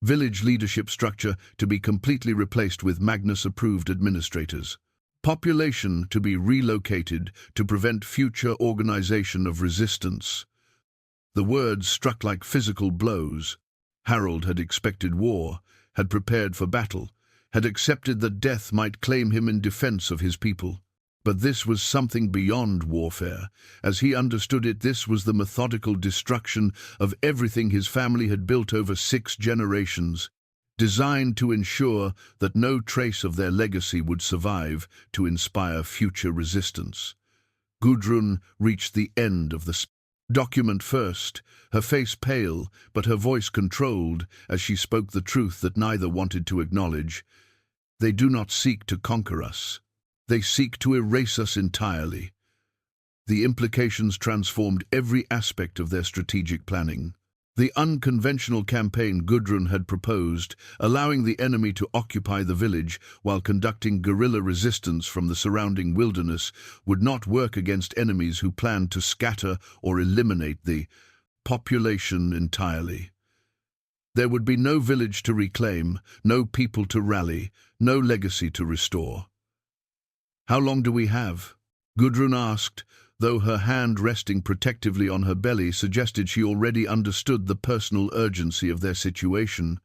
Village leadership structure to be completely replaced with Magnus-approved administrators. Population to be relocated to prevent future organization of resistance. The words struck like physical blows. Harald had expected war, had prepared for battle, had accepted that death might claim him in defense of his people. But this was something beyond warfare. As he understood it, this was the methodical destruction of everything his family had built over 6 generations. Designed to ensure that no trace of their legacy would survive to inspire future resistance. Gudrun reached the end of the document first, her face pale but her voice controlled as she spoke the truth that neither wanted to acknowledge. They do not seek to conquer us. They seek to erase us entirely. The implications transformed every aspect of their strategic planning. The unconventional campaign Gudrun had proposed, allowing the enemy to occupy the village while conducting guerrilla resistance from the surrounding wilderness, would not work against enemies who planned to scatter or eliminate the population entirely. There would be no village to reclaim, no people to rally, no legacy to restore. "How long do we have?" Gudrun asked, though her hand resting protectively on her belly suggested she already understood the personal urgency of their situation.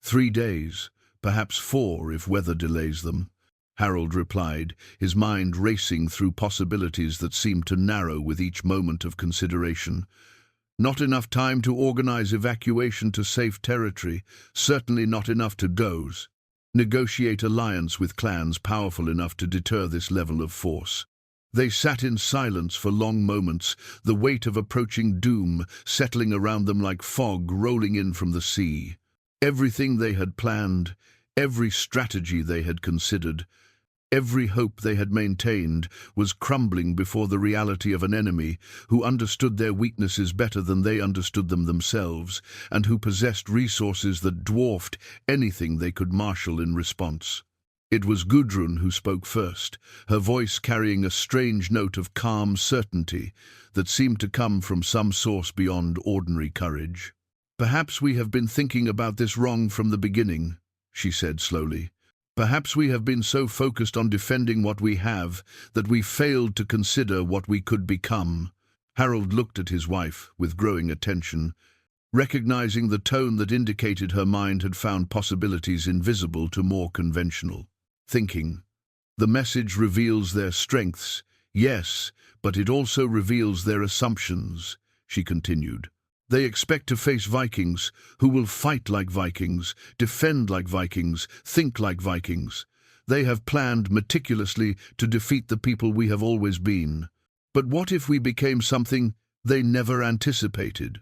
3 days, perhaps 4 if weather delays them, Harald replied, his mind racing through possibilities that seemed to narrow with each moment of consideration. Not enough time to organize evacuation to safe territory, certainly not enough to doze. Negotiate alliance with clans powerful enough to deter this level of force. They sat in silence for long moments, the weight of approaching doom settling around them like fog rolling in from the sea. Everything they had planned, every strategy they had considered, every hope they had maintained was crumbling before the reality of an enemy who understood their weaknesses better than they understood them themselves, and who possessed resources that dwarfed anything they could marshal in response. It was Gudrun who spoke first, her voice carrying a strange note of calm certainty that seemed to come from some source beyond ordinary courage. "Perhaps we have been thinking about this wrong from the beginning," she said slowly. "Perhaps we have been so focused on defending what we have that we failed to consider what we could become." Harald looked at his wife with growing attention, recognizing the tone that indicated her mind had found possibilities invisible to more conventional thinking. "The message reveals their strengths, yes, but it also reveals their assumptions," she continued. "They expect to face Vikings, who will fight like Vikings, defend like Vikings, think like Vikings. They have planned meticulously to defeat the people we have always been. But what if we became something they never anticipated?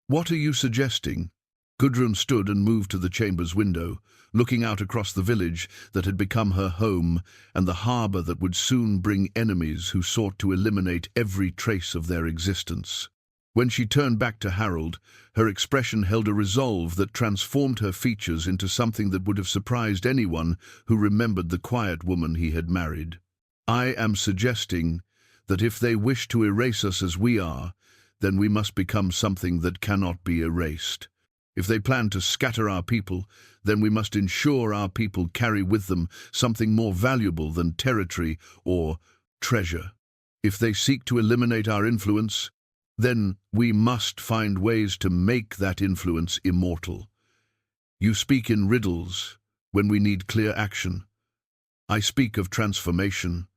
What are you suggesting?" Gudrun stood and moved to the chamber's window, looking out across the village that had become her home and the harbor that would soon bring enemies who sought to eliminate every trace of their existence. When she turned back to Harald, her expression held a resolve that transformed her features into something that would have surprised anyone who remembered the quiet woman he had married. "I am suggesting that if they wish to erase us as we are, then we must become something that cannot be erased. If they plan to scatter our people, then we must ensure our people carry with them something more valuable than territory or treasure. If they seek to eliminate our influence, then we must find ways to make that influence immortal. You speak in riddles when we need clear action. I speak of transformation,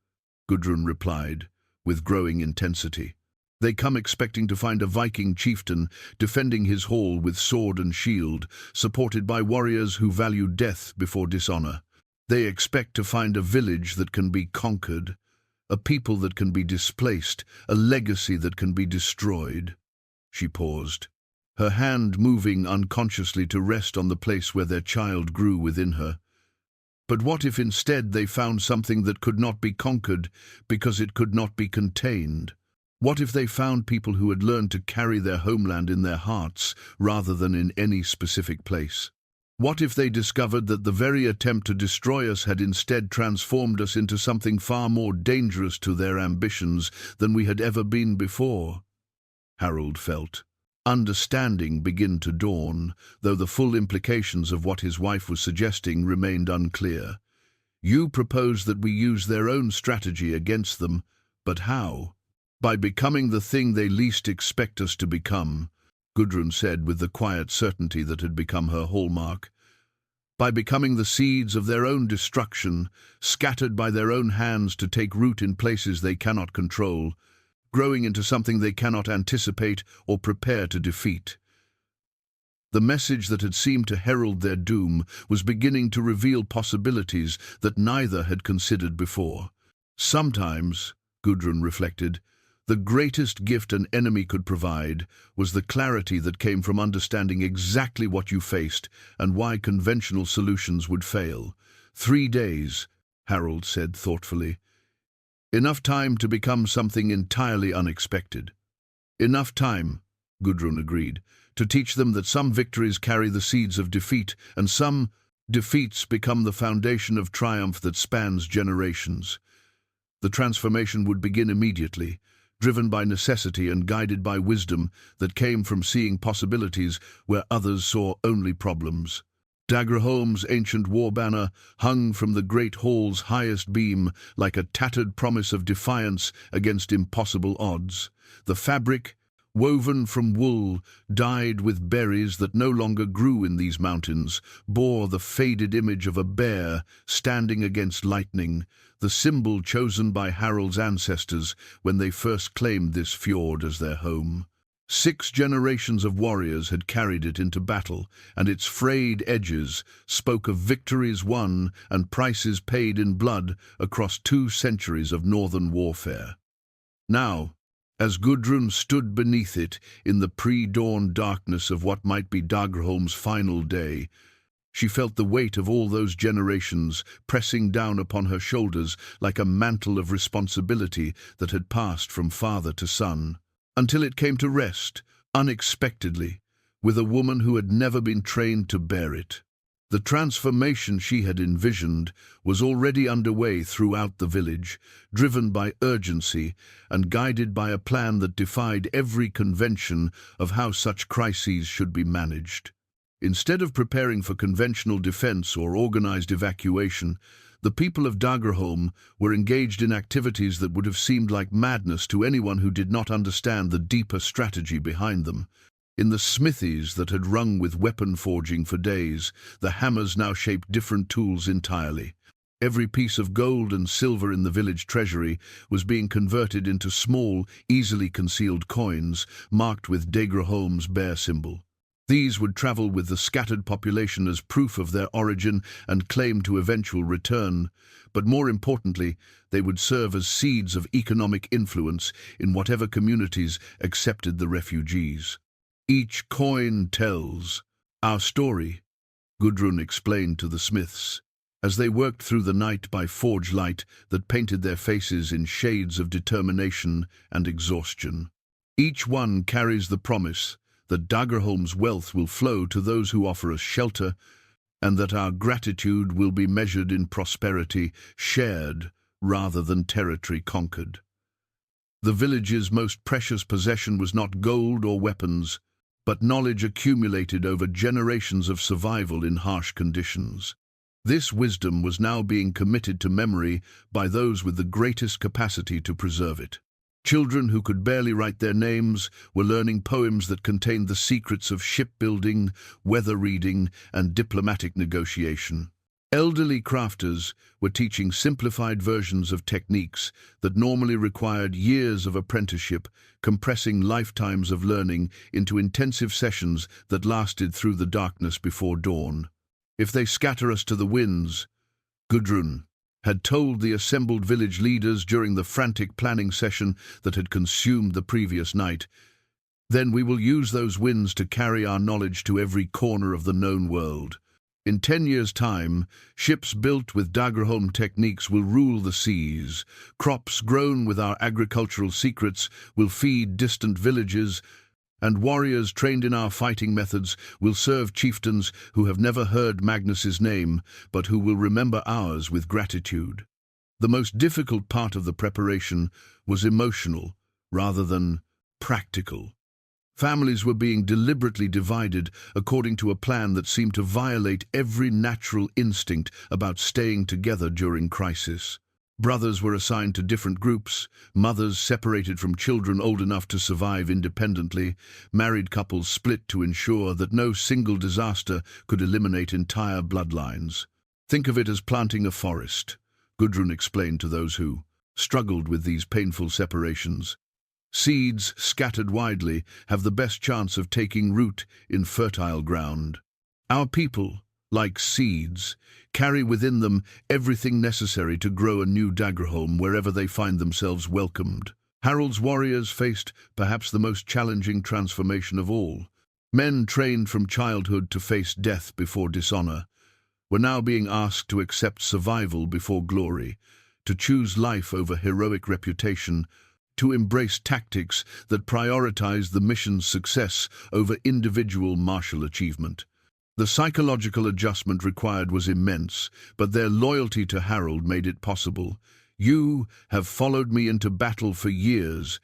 Gudrun replied, with growing intensity. They come expecting to find a Viking chieftain defending his hall with sword and shield, supported by warriors who value death before dishonor. They expect to find a village that can be conquered, a people that can be displaced, a legacy that can be destroyed. She paused, her hand moving unconsciously to rest on the place where their child grew within her. But what if instead they found something that could not be conquered because it could not be contained? What if they found people who had learned to carry their homeland in their hearts rather than in any specific place? What if they discovered that the very attempt to destroy us had instead transformed us into something far more dangerous to their ambitions than we had ever been before? Harald felt understanding begin to dawn, though the full implications of what his wife was suggesting remained unclear. You propose that we use their own strategy against them, but how? By becoming the thing they least expect us to become, Gudrun said with the quiet certainty that had become her hallmark. By becoming the seeds of their own destruction, scattered by their own hands to take root in places they cannot control, growing into something they cannot anticipate or prepare to defeat. The message that had seemed to herald their doom was beginning to reveal possibilities that neither had considered before. Sometimes, Gudrun reflected, the greatest gift an enemy could provide was the clarity that came from understanding exactly what you faced and why conventional solutions would fail. 3 days, Harald said thoughtfully. Enough time to become something entirely unexpected. Enough time, Gudrun agreed, to teach them that some victories carry the seeds of defeat and some defeats become the foundation of triumph that spans generations. The transformation would begin immediately, driven by necessity and guided by wisdom that came from seeing possibilities where others saw only problems. Daggerholm's ancient war banner hung from the great hall's highest beam like a tattered promise of defiance against impossible odds. The fabric, woven from wool, dyed with berries that no longer grew in these mountains, bore the faded image of a bear standing against lightning, the symbol chosen by Harald's ancestors when they first claimed this fjord as their home. 6 generations of warriors had carried it into battle, and its frayed edges spoke of victories won and prices paid in blood across 2 centuries of northern warfare. Now, as Gudrun stood beneath it in the pre-dawn darkness of what might be Daggerholm's final day, she felt the weight of all those generations pressing down upon her shoulders like a mantle of responsibility that had passed from father to son, until it came to rest, unexpectedly, with a woman who had never been trained to bear it. The transformation she had envisioned was already underway throughout the village, driven by urgency and guided by a plan that defied every convention of how such crises should be managed. Instead of preparing for conventional defense or organized evacuation, the people of Daggerholm were engaged in activities that would have seemed like madness to anyone who did not understand the deeper strategy behind them. In the smithies that had rung with weapon forging for days, the hammers now shaped different tools entirely. Every piece of gold and silver in the village treasury was being converted into small, easily concealed coins, marked with Daggerholm's bear symbol. These would travel with the scattered population as proof of their origin and claim to eventual return, but more importantly, they would serve as seeds of economic influence in whatever communities accepted the refugees. Each coin tells our story, Gudrun explained to the smiths, as they worked through the night by forge light that painted their faces in shades of determination and exhaustion. Each one carries the promise that Daggerholm's wealth will flow to those who offer us shelter, and that our gratitude will be measured in prosperity shared rather than territory conquered. The village's most precious possession was not gold or weapons, but knowledge accumulated over generations of survival in harsh conditions. This wisdom was now being committed to memory by those with the greatest capacity to preserve it. Children who could barely write their names were learning poems that contained the secrets of shipbuilding, weather reading, and diplomatic negotiation. Elderly crafters were teaching simplified versions of techniques that normally required years of apprenticeship, compressing lifetimes of learning into intensive sessions that lasted through the darkness before dawn. "If they scatter us to the winds," Gudrun had told the assembled village leaders during the frantic planning session that had consumed the previous night, "then we will use those winds to carry our knowledge to every corner of the known world. In 10 years' time, ships built with Daggerholm techniques will rule the seas. Crops grown with our agricultural secrets will feed distant villages, and warriors trained in our fighting methods will serve chieftains who have never heard Magnus's name, but who will remember ours with gratitude." The most difficult part of the preparation was emotional rather than practical. Families were being deliberately divided according to a plan that seemed to violate every natural instinct about staying together during crisis. Brothers were assigned to different groups, mothers separated from children old enough to survive independently, married couples split to ensure that no single disaster could eliminate entire bloodlines. "Think of it as planting a forest," Gudrun explained to those who struggled with these painful separations. "Seeds scattered widely have the best chance of taking root in fertile ground. Our people, like seeds, carry within them everything necessary to grow a new Daggerholm wherever they find themselves welcomed." Harald's warriors faced perhaps the most challenging transformation of all. Men trained from childhood to face death before dishonor were now being asked to accept survival before glory, to choose life over heroic reputation, to embrace tactics that prioritized the mission's success over individual martial achievement. The psychological adjustment required was immense, but their loyalty to Harald made it possible. "You have followed me into battle for years,"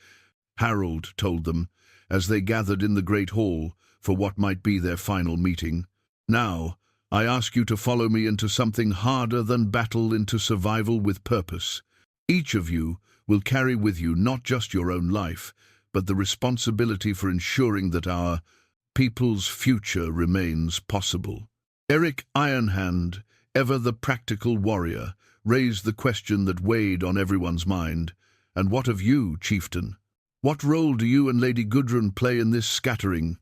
Harald told them, as they gathered in the great hall for what might be their final meeting. "Now, I ask you to follow me into something harder than battle, into survival with purpose. Each of you will carry with you not just your own life, but the responsibility for ensuring that our people's future remains possible." Eric Ironhand, ever the practical warrior, raised the question that weighed on everyone's mind. "And what of you, chieftain? What role do you and Lady Gudrun play in this scattering?"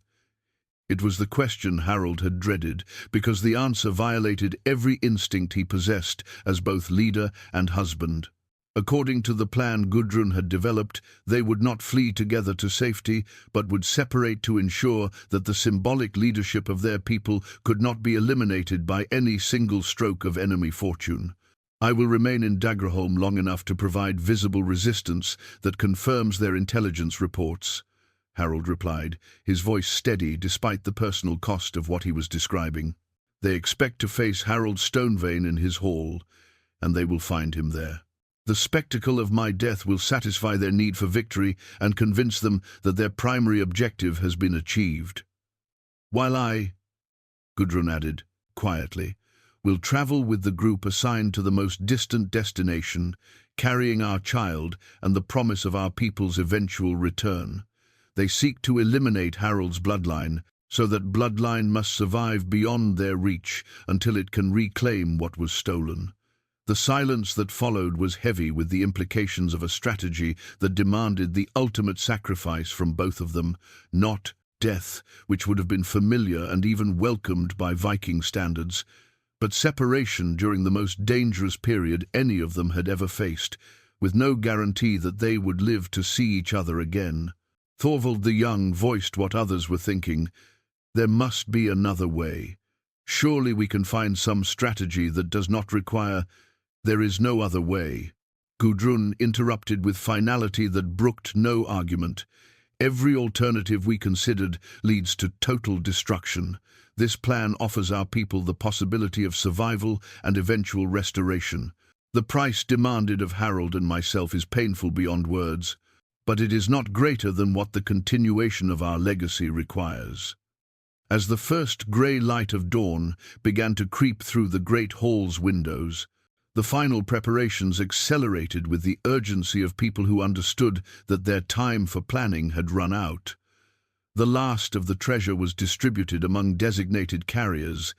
It was the question Harald had dreaded, because the answer violated every instinct he possessed as both leader and husband. According to the plan Gudrun had developed, they would not flee together to safety, but would separate to ensure that the symbolic leadership of their people could not be eliminated by any single stroke of enemy fortune. "I will remain in Daggerholm long enough to provide visible resistance that confirms their intelligence reports," Harald replied, his voice steady despite the personal cost of what he was describing. "They expect to face Harald Stonevein in his hall, and they will find him there. The spectacle of my death will satisfy their need for victory and convince them that their primary objective has been achieved. While I," Gudrun added, quietly, "will travel with the group assigned to the most distant destination, carrying our child and the promise of our people's eventual return. They seek to eliminate Harald's bloodline, so that bloodline must survive beyond their reach until it can reclaim what was stolen." The silence that followed was heavy with the implications of a strategy that demanded the ultimate sacrifice from both of them, not death, which would have been familiar and even welcomed by Viking standards, but separation during the most dangerous period any of them had ever faced, with no guarantee that they would live to see each other again. Thorvald the Young voiced what others were thinking. "There must be another way. Surely we can find some strategy that does not require—" "There is no other way," Gudrun interrupted with finality that brooked no argument. "Every alternative we considered leads to total destruction. This plan offers our people the possibility of survival and eventual restoration. The price demanded of Harald and myself is painful beyond words." but it is not greater than what the continuation of our legacy requires. As the first grey light of dawn began to creep through the great hall's windows, the final preparations accelerated with the urgency of people who understood that their time for planning had run out. The last of the treasure was distributed among designated carriers.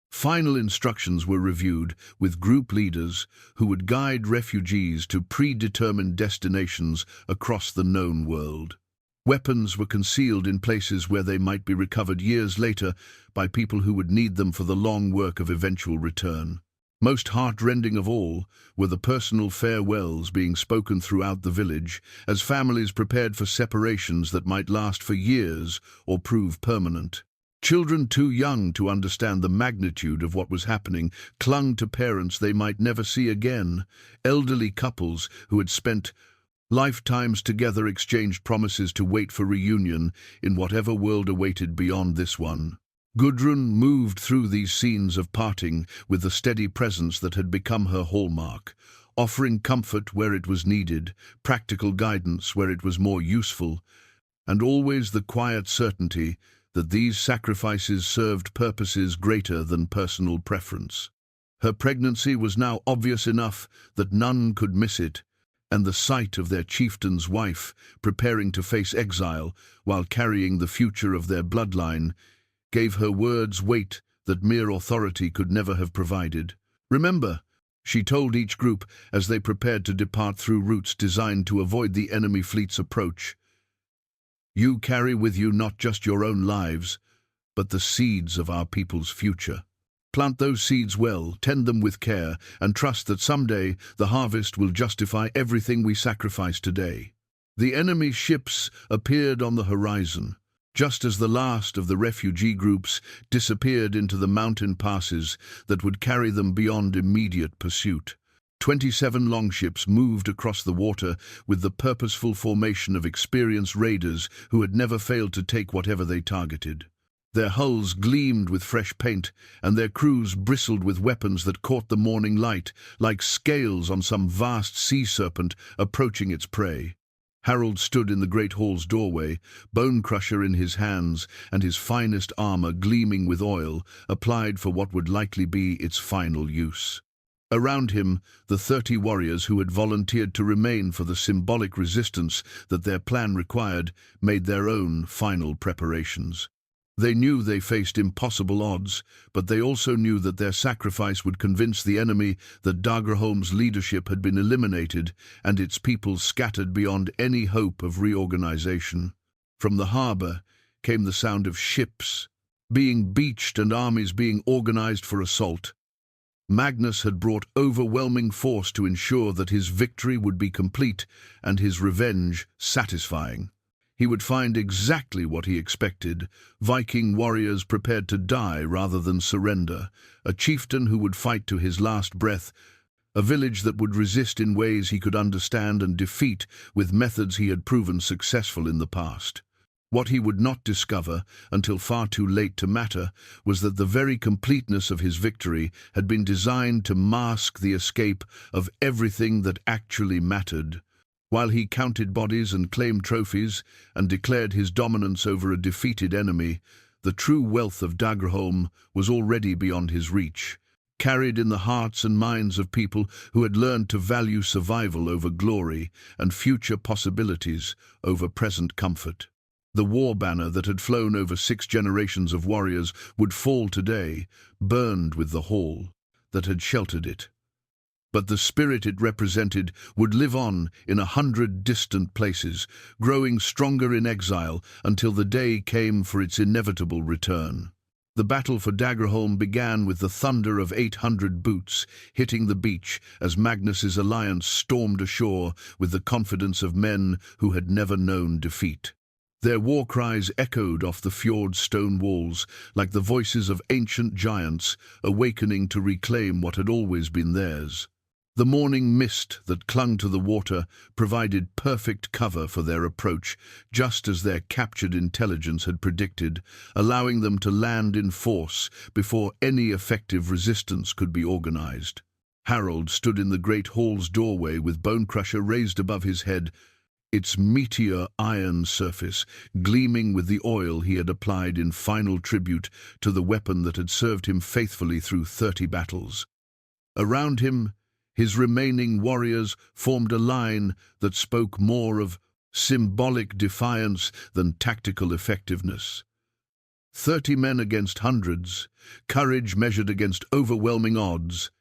Final instructions were reviewed with group leaders who would guide refugees to predetermined destinations across the known world. Weapons were concealed in places where they might be recovered years later by people who would need them for the long work of eventual return. Most heart-rending of all were the personal farewells being spoken throughout the village as families prepared for separations that might last for years or prove permanent. Children too young to understand the magnitude of what was happening clung to parents they might never see again. Elderly couples who had spent lifetimes together exchanged promises to wait for reunion in whatever world awaited beyond this one. Gudrun moved through these scenes of parting with the steady presence that had become her hallmark, offering comfort where it was needed, practical guidance where it was more useful, and always the quiet certainty that these sacrifices served purposes greater than personal preference. Her pregnancy was now obvious enough that none could miss it, and the sight of their chieftain's wife preparing to face exile while carrying the future of their bloodline gave her words weight that mere authority could never have provided. "Remember," she told each group as they prepared to depart through routes designed to avoid the enemy fleet's approach, "you carry with you not just your own lives, but the seeds of our people's future. Plant those seeds well, tend them with care, and trust that someday the harvest will justify everything we sacrifice today." The enemy ships appeared on the horizon, just as the last of the refugee groups disappeared into the mountain passes that would carry them beyond immediate pursuit. 27 longships moved across the water with the purposeful formation of experienced raiders who had never failed to take whatever they targeted. Their hulls gleamed with fresh paint, and their crews bristled with weapons that caught the morning light, like scales on some vast sea serpent approaching its prey. Harald stood in the great hall's doorway, bone crusher in his hands and his finest armor gleaming with oil, applied for what would likely be its final use. Around him, the 30 warriors who had volunteered to remain for the symbolic resistance that their plan required made their own final preparations. They knew they faced impossible odds, but they also knew that their sacrifice would convince the enemy that Daggerholm's leadership had been eliminated and its people scattered beyond any hope of reorganization. From the harbor came the sound of ships being beached and armies being organized for assault. Magnus had brought overwhelming force to ensure that his victory would be complete and his revenge satisfying. He would find exactly what he expected: Viking warriors prepared to die rather than surrender, a chieftain who would fight to his last breath, a village that would resist in ways he could understand and defeat with methods he had proven successful in the past. What he would not discover, until far too late to matter, was that the very completeness of his victory had been designed to mask the escape of everything that actually mattered. While he counted bodies and claimed trophies and declared his dominance over a defeated enemy, the true wealth of Daggerholm was already beyond his reach, carried in the hearts and minds of people who had learned to value survival over glory and future possibilities over present comfort. The war banner that had flown over 6 generations of warriors would fall today, burned with the hall that had sheltered it. But the spirit it represented would live on in 100 distant places, growing stronger in exile until the day came for its inevitable return. The battle for Daggerholm began with the thunder of 800 boots hitting the beach as Magnus's alliance stormed ashore with the confidence of men who had never known defeat. Their war cries echoed off the fjord's stone walls like the voices of ancient giants awakening to reclaim what had always been theirs. The morning mist that clung to the water provided perfect cover for their approach, just as their captured intelligence had predicted, allowing them to land in force before any effective resistance could be organized. Harald stood in the great hall's doorway with Bonecrusher raised above his head, its meteor iron surface gleaming with the oil he had applied in final tribute to the weapon that had served him faithfully through 30 battles. Around him, his remaining warriors formed a line that spoke more of symbolic defiance than tactical effectiveness. 30 men against hundreds, courage measured against overwhelming odds,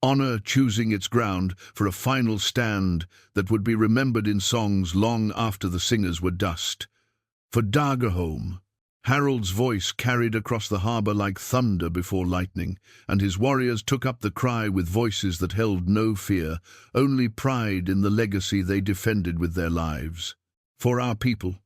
honor choosing its ground for a final stand that would be remembered in songs long after the singers were dust. For Daggerholm, Harald's voice carried across the harbour like thunder before lightning, and his warriors took up the cry with voices that held no fear, only pride in the legacy they defended with their lives. For our people,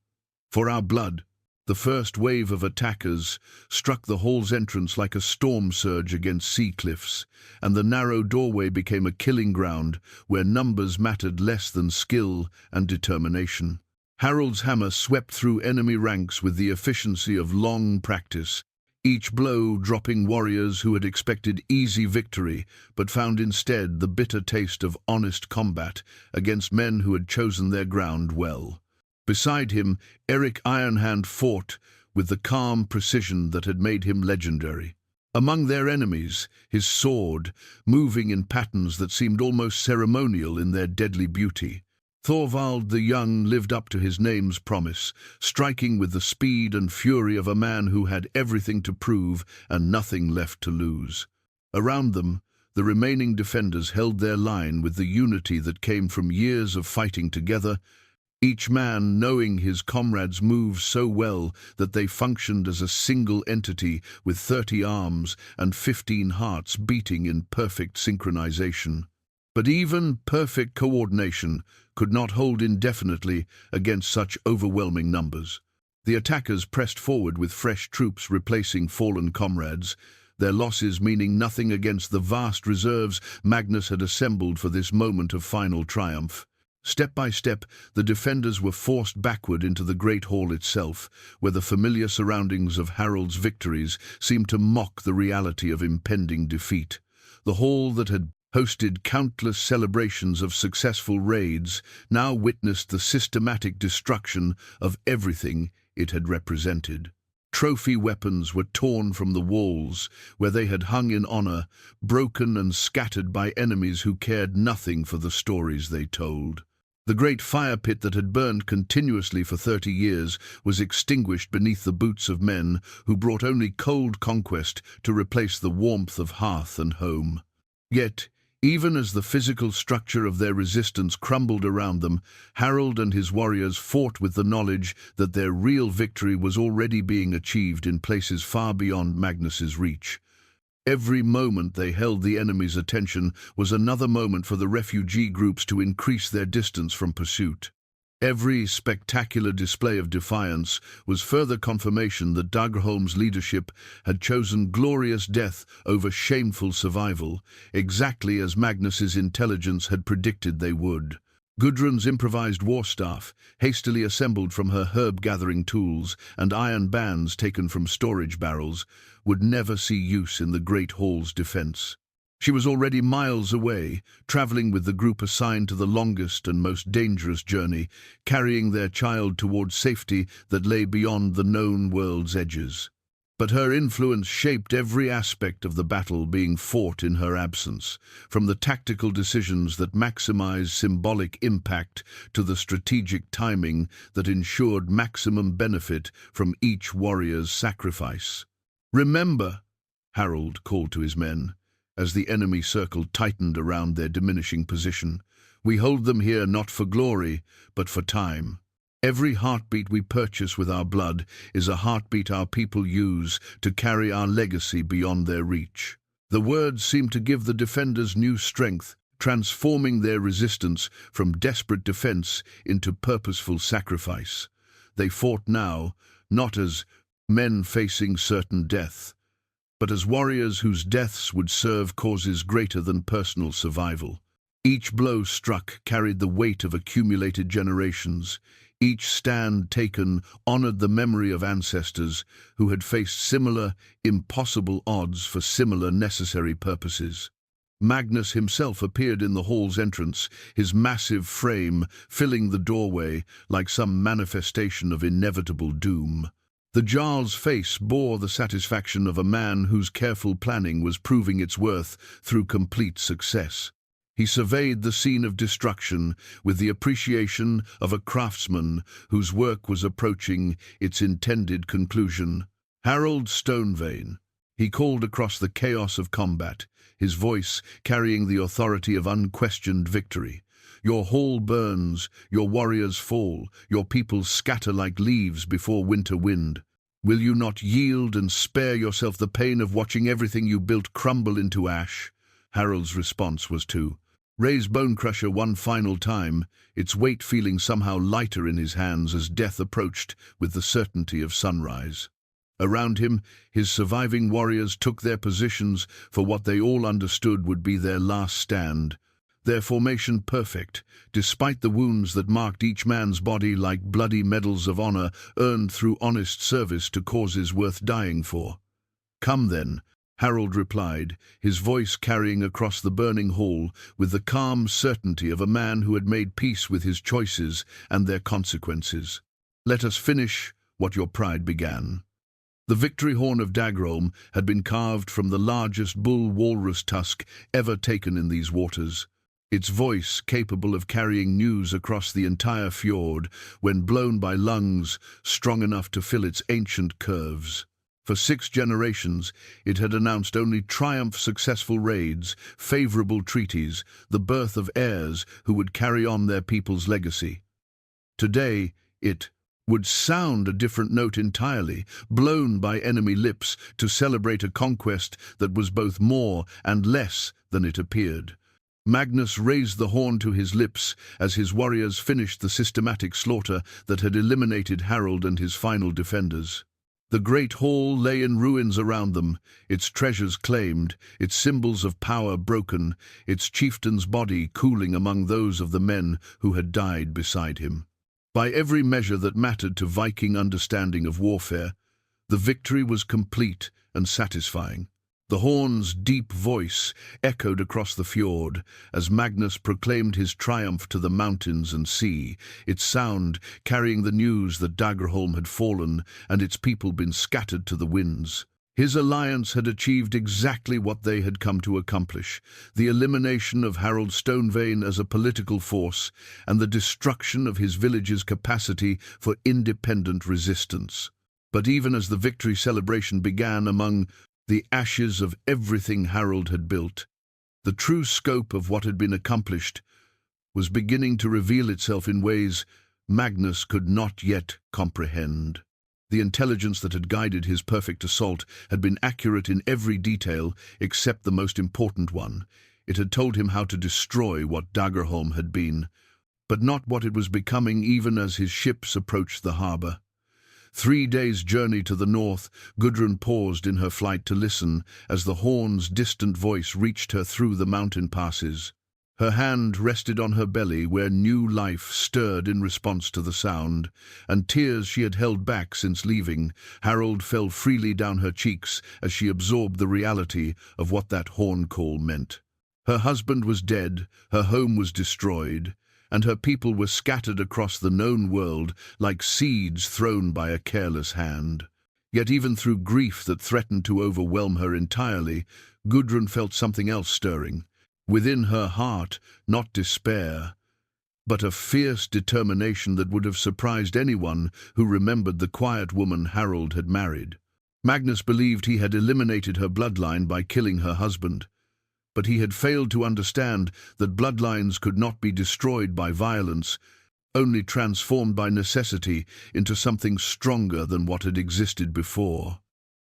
for our blood. The first wave of attackers struck the hall's entrance like a storm surge against sea cliffs, and the narrow doorway became a killing ground where numbers mattered less than skill and determination. Harald's hammer swept through enemy ranks with the efficiency of long practice, each blow dropping warriors who had expected easy victory but found instead the bitter taste of honest combat against men who had chosen their ground well. Beside him, Eric Ironhand fought with the calm precision that had made him legendary. Among their enemies, his sword, moving in patterns that seemed almost ceremonial in their deadly beauty. Thorvald the Young lived up to his name's promise, striking with the speed and fury of a man who had everything to prove and nothing left to lose. Around them, the remaining defenders held their line with the unity that came from years of fighting together, each man knowing his comrades' moves so well that they functioned as a single entity with 30 arms and 15 hearts beating in perfect synchronization. But even perfect coordination could not hold indefinitely against such overwhelming numbers. The attackers pressed forward with fresh troops replacing fallen comrades, their losses meaning nothing against the vast reserves Magnus had assembled for this moment of final triumph. Step by step, the defenders were forced backward into the great hall itself, where the familiar surroundings of Harald's victories seemed to mock the reality of impending defeat. The hall that had hosted countless celebrations of successful raids now witnessed the systematic destruction of everything it had represented. Trophy weapons were torn from the walls, where they had hung in honor, broken and scattered by enemies who cared nothing for the stories they told. The great fire pit that had burned continuously for 30 years was extinguished beneath the boots of men who brought only cold conquest to replace the warmth of hearth and home. Yet, even as the physical structure of their resistance crumbled around them, Harald and his warriors fought with the knowledge that their real victory was already being achieved in places far beyond Magnus's reach. Every moment they held the enemy's attention was another moment for the refugee groups to increase their distance from pursuit. Every spectacular display of defiance was further confirmation that Daggerholm's leadership had chosen glorious death over shameful survival, exactly as Magnus's intelligence had predicted they would. Gudrun's improvised war staff, hastily assembled from her herb-gathering tools and iron bands taken from storage barrels, would never see use in the great hall's defense. She was already miles away, traveling with the group assigned to the longest and most dangerous journey, carrying their child towards safety that lay beyond the known world's edges. But her influence shaped every aspect of the battle being fought in her absence, from the tactical decisions that maximized symbolic impact to the strategic timing that ensured maximum benefit from each warrior's sacrifice. "Remember," Harald called to his men, as the enemy circle tightened around their diminishing position, "we hold them here not for glory, but for time. Every heartbeat we purchase with our blood is a heartbeat our people use to carry our legacy beyond their reach." The words seemed to give the defenders new strength, transforming their resistance from desperate defense into purposeful sacrifice. They fought now, not as men facing certain death, but as warriors whose deaths would serve causes greater than personal survival. Each blow struck carried the weight of accumulated generations. Each stand taken honored the memory of ancestors who had faced similar, impossible odds for similar necessary purposes. Magnus himself appeared in the hall's entrance, his massive frame filling the doorway like some manifestation of inevitable doom. The Jarl's face bore the satisfaction of a man whose careful planning was proving its worth through complete success. He surveyed the scene of destruction with the appreciation of a craftsman whose work was approaching its intended conclusion. Harald Stonevein. He called across the chaos of combat, his voice carrying the authority of unquestioned victory. Your hall burns, your warriors fall, your people scatter like leaves before winter wind. Will you not yield and spare yourself the pain of watching everything you built crumble into ash? Harald's response was to raise Bone Crusher one final time, its weight feeling somehow lighter in his hands as death approached with the certainty of sunrise. Around him, his surviving warriors took their positions for what they all understood would be their last stand, their formation perfect, despite the wounds that marked each man's body like bloody medals of honor earned through honest service to causes worth dying for. "Come then," Harald replied, his voice carrying across the burning hall with the calm certainty of a man who had made peace with his choices and their consequences. "Let us finish what your pride began." The victory horn of Daggerholm had been carved from the largest bull-walrus tusk ever taken in these waters, its voice capable of carrying news across the entire fjord when blown by lungs strong enough to fill its ancient curves. For 6 generations, it had announced only triumph, successful raids, favorable treaties, the birth of heirs who would carry on their people's legacy. Today, it would sound a different note entirely, blown by enemy lips to celebrate a conquest that was both more and less than it appeared. Magnus raised the horn to his lips as his warriors finished the systematic slaughter that had eliminated Harald and his final defenders. The great hall lay in ruins around them, its treasures claimed, its symbols of power broken, its chieftain's body cooling among those of the men who had died beside him. By every measure that mattered to Viking understanding of warfare, the victory was complete and satisfying. The horn's deep voice echoed across the fjord as Magnus proclaimed his triumph to the mountains and sea, its sound carrying the news that Daggerholm had fallen and its people been scattered to the winds. His alliance had achieved exactly what they had come to accomplish, the elimination of Harald Stonevein as a political force and the destruction of his village's capacity for independent resistance. But even as the victory celebration began among the ashes of everything Harald had built, the true scope of what had been accomplished was beginning to reveal itself in ways Magnus could not yet comprehend. The intelligence that had guided his perfect assault had been accurate in every detail except the most important one. It had told him how to destroy what Daggerholm had been, but not what it was becoming even as his ships approached the harbor. 3 days' journey to the north, Gudrun paused in her flight to listen as the horn's distant voice reached her through the mountain passes. Her hand rested on her belly where new life stirred in response to the sound, and tears she had held back since leaving, Harald fell freely down her cheeks as she absorbed the reality of what that horn call meant. Her husband was dead, her home was destroyed, and her people were scattered across the known world like seeds thrown by a careless hand. Yet even through grief that threatened to overwhelm her entirely, Gudrun felt something else stirring. Within her heart, not despair, but a fierce determination that would have surprised anyone who remembered the quiet woman Harald had married. Magnus believed he had eliminated her bloodline by killing her husband, but he had failed to understand that bloodlines could not be destroyed by violence, only transformed by necessity into something stronger than what had existed before.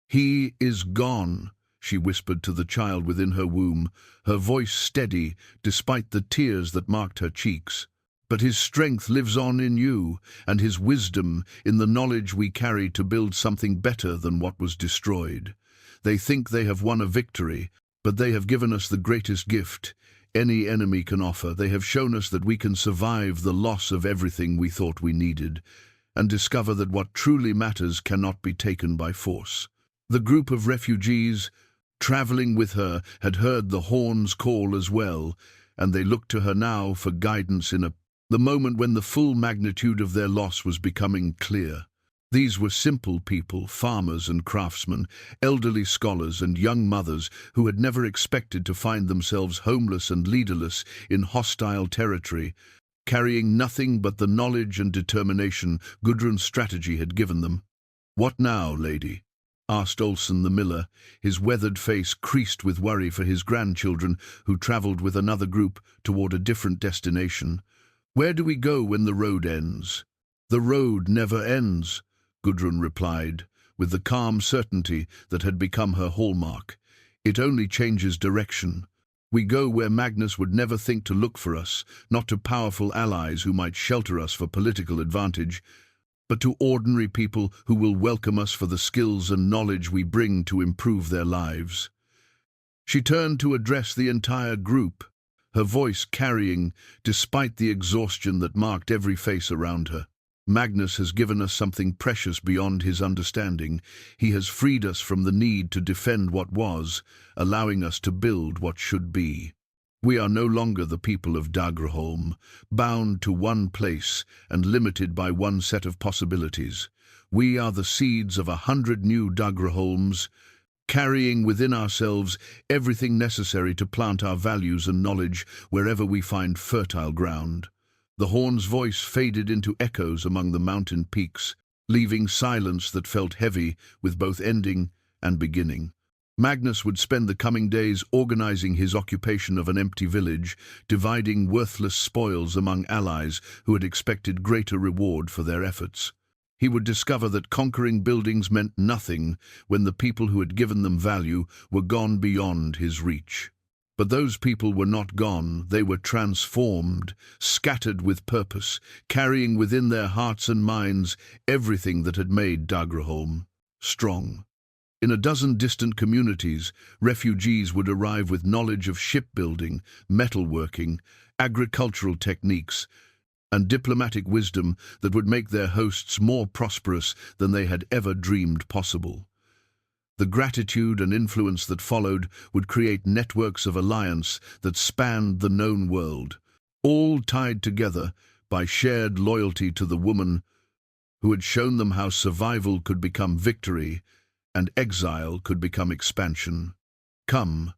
"He is gone," she whispered to the child within her womb, her voice steady despite the tears that marked her cheeks. "But his strength lives on in you, and his wisdom in the knowledge we carry to build something better than what was destroyed. They think they have won a victory, but they have given us the greatest gift any enemy can offer. They have shown us that we can survive the loss of everything we thought we needed, and discover that what truly matters cannot be taken by force." The group of refugees, travelling with her, had heard the horn's call as well, and they looked to her now for guidance in the moment when the full magnitude of their loss was becoming clear. These were simple people, farmers and craftsmen, elderly scholars and young mothers who had never expected to find themselves homeless and leaderless in hostile territory, carrying nothing but the knowledge and determination Gudrun's strategy had given them. "What now, lady?" asked Olsen the miller, his weathered face creased with worry for his grandchildren who travelled with another group toward a different destination. "Where do we go when the road ends?" "The road never ends," Gudrun replied, with the calm certainty that had become her hallmark. "It only changes direction. We go where Magnus would never think to look for us, not to powerful allies who might shelter us for political advantage, but to ordinary people who will welcome us for the skills and knowledge we bring to improve their lives." She turned to address the entire group, her voice carrying, despite the exhaustion that marked every face around her. "Magnus has given us something precious beyond his understanding. He has freed us from the need to defend what was, allowing us to build what should be. We are no longer the people of Dagraholm, bound to one place and limited by one set of possibilities. We are the seeds of 100 new Dagraholms, carrying within ourselves everything necessary to plant our values and knowledge wherever we find fertile ground." The horn's voice faded into echoes among the mountain peaks, leaving silence that felt heavy with both ending and beginning. Magnus would spend the coming days organizing his occupation of an empty village, dividing worthless spoils among allies who had expected greater reward for their efforts. He would discover that conquering buildings meant nothing when the people who had given them value were gone beyond his reach. But those people were not gone, they were transformed, scattered with purpose, carrying within their hearts and minds everything that had made Dagraholm strong. In a dozen distant communities, refugees would arrive with knowledge of shipbuilding, metalworking, agricultural techniques, and diplomatic wisdom that would make their hosts more prosperous than they had ever dreamed possible. The gratitude and influence that followed would create networks of alliance that spanned the known world, all tied together by shared loyalty to the woman who had shown them how survival could become victory and exile could become expansion. "Come,"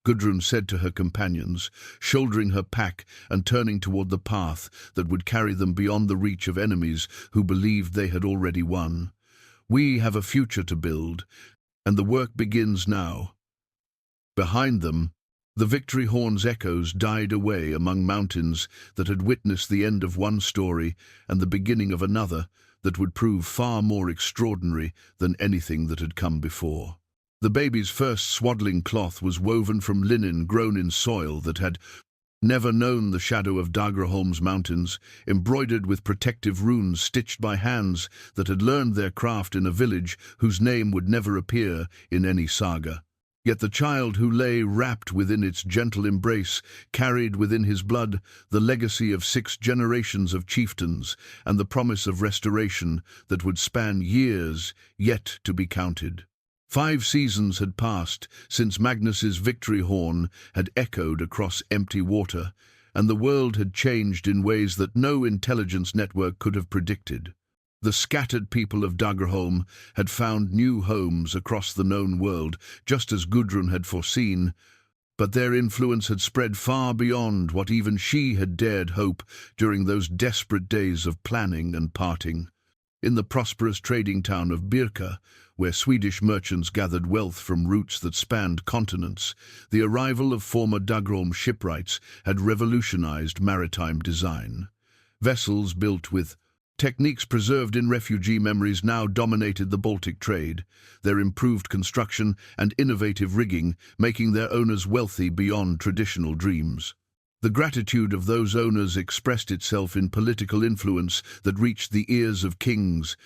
Gudrun said to her companions, shouldering her pack and turning toward the path that would carry them beyond the reach of enemies who believed they had already won. "We have a future to build, and the work begins now." Behind them, the victory horn's echoes died away among mountains that had witnessed the end of one story and the beginning of another that would prove far more extraordinary than anything that had come before. The baby's first swaddling cloth was woven from linen grown in soil that had never known the shadow of Dagraholm's mountains, embroidered with protective runes stitched by hands that had learned their craft in a village whose name would never appear in any saga. Yet the child who lay wrapped within its gentle embrace carried within his blood the legacy of 6 generations of chieftains and the promise of restoration that would span years yet to be counted. 5 seasons had passed since Magnus's victory horn had echoed across empty water, and the world had changed in ways that no intelligence network could have predicted. The scattered people of Dagraholm had found new homes across the known world, just as Gudrun had foreseen, but their influence had spread far beyond what even she had dared hope during those desperate days of planning and parting. In the prosperous trading town of Birka, where Swedish merchants gathered wealth from routes that spanned continents, the arrival of former Dagraholm shipwrights had revolutionized maritime design. Vessels built with techniques preserved in refugee memories now dominated the Baltic trade, their improved construction and innovative rigging making their owners wealthy beyond traditional dreams. The gratitude of those owners expressed itself in political influence that reached the ears of kings,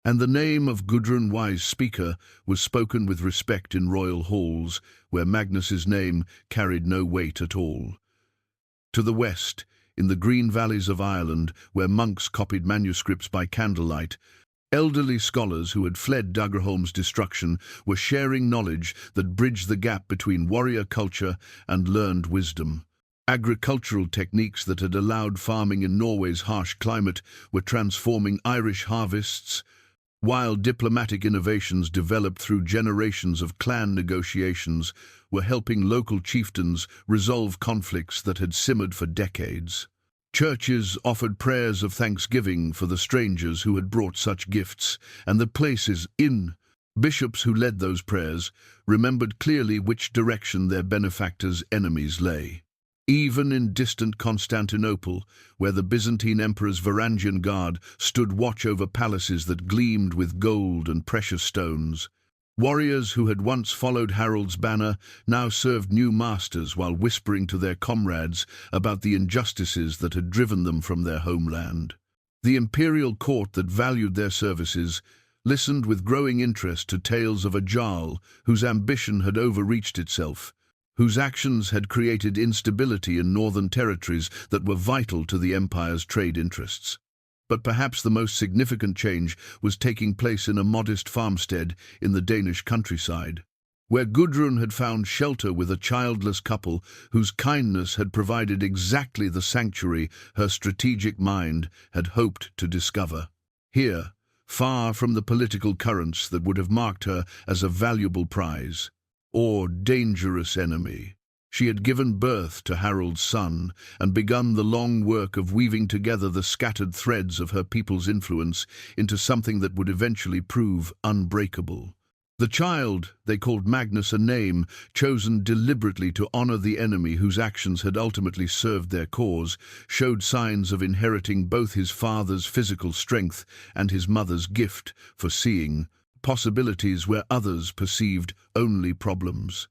and the name of Gudrun Wise Speaker was spoken with respect in royal halls, where Magnus's name carried no weight at all. To the west, in the green valleys of Ireland, where monks copied manuscripts by candlelight, Elderly scholars who had fled Daggerholm's destruction were sharing knowledge that bridged the gap between warrior culture and learned wisdom. Agricultural techniques that had allowed farming in Norway's harsh climate were transforming Irish harvests, while diplomatic innovations developed through generations of clan negotiations were helping local chieftains resolve conflicts that had simmered for decades. Churches offered prayers of thanksgiving for the strangers who had brought such gifts, and the places in bishops who led those prayers remembered clearly which direction their benefactors' enemies lay. Even in distant Constantinople, where the Byzantine Emperor's Varangian Guard stood watch over palaces that gleamed with gold and precious stones, warriors who had once followed Harald's banner now served new masters while whispering to their comrades about the injustices that had driven them from their homeland. The imperial court that valued their services listened with growing interest to tales of a Jarl whose ambition had overreached itself, whose actions had created instability in northern territories that were vital to the empire's trade interests. But perhaps the most significant change was taking place in a modest farmstead in the Danish countryside, where Gudrun had found shelter with a childless couple whose kindness had provided exactly the sanctuary her strategic mind had hoped to discover. Here, far from the political currents that would have marked her as a valuable prize or dangerous enemy, she had given birth to Harald's son and begun the long work of weaving together the scattered threads of her people's influence into something that would eventually prove unbreakable. The child, they called Magnus, a name chosen deliberately to honor the enemy whose actions had ultimately served their cause, showed signs of inheriting both his father's physical strength and his mother's gift for seeing possibilities where others perceived only problems.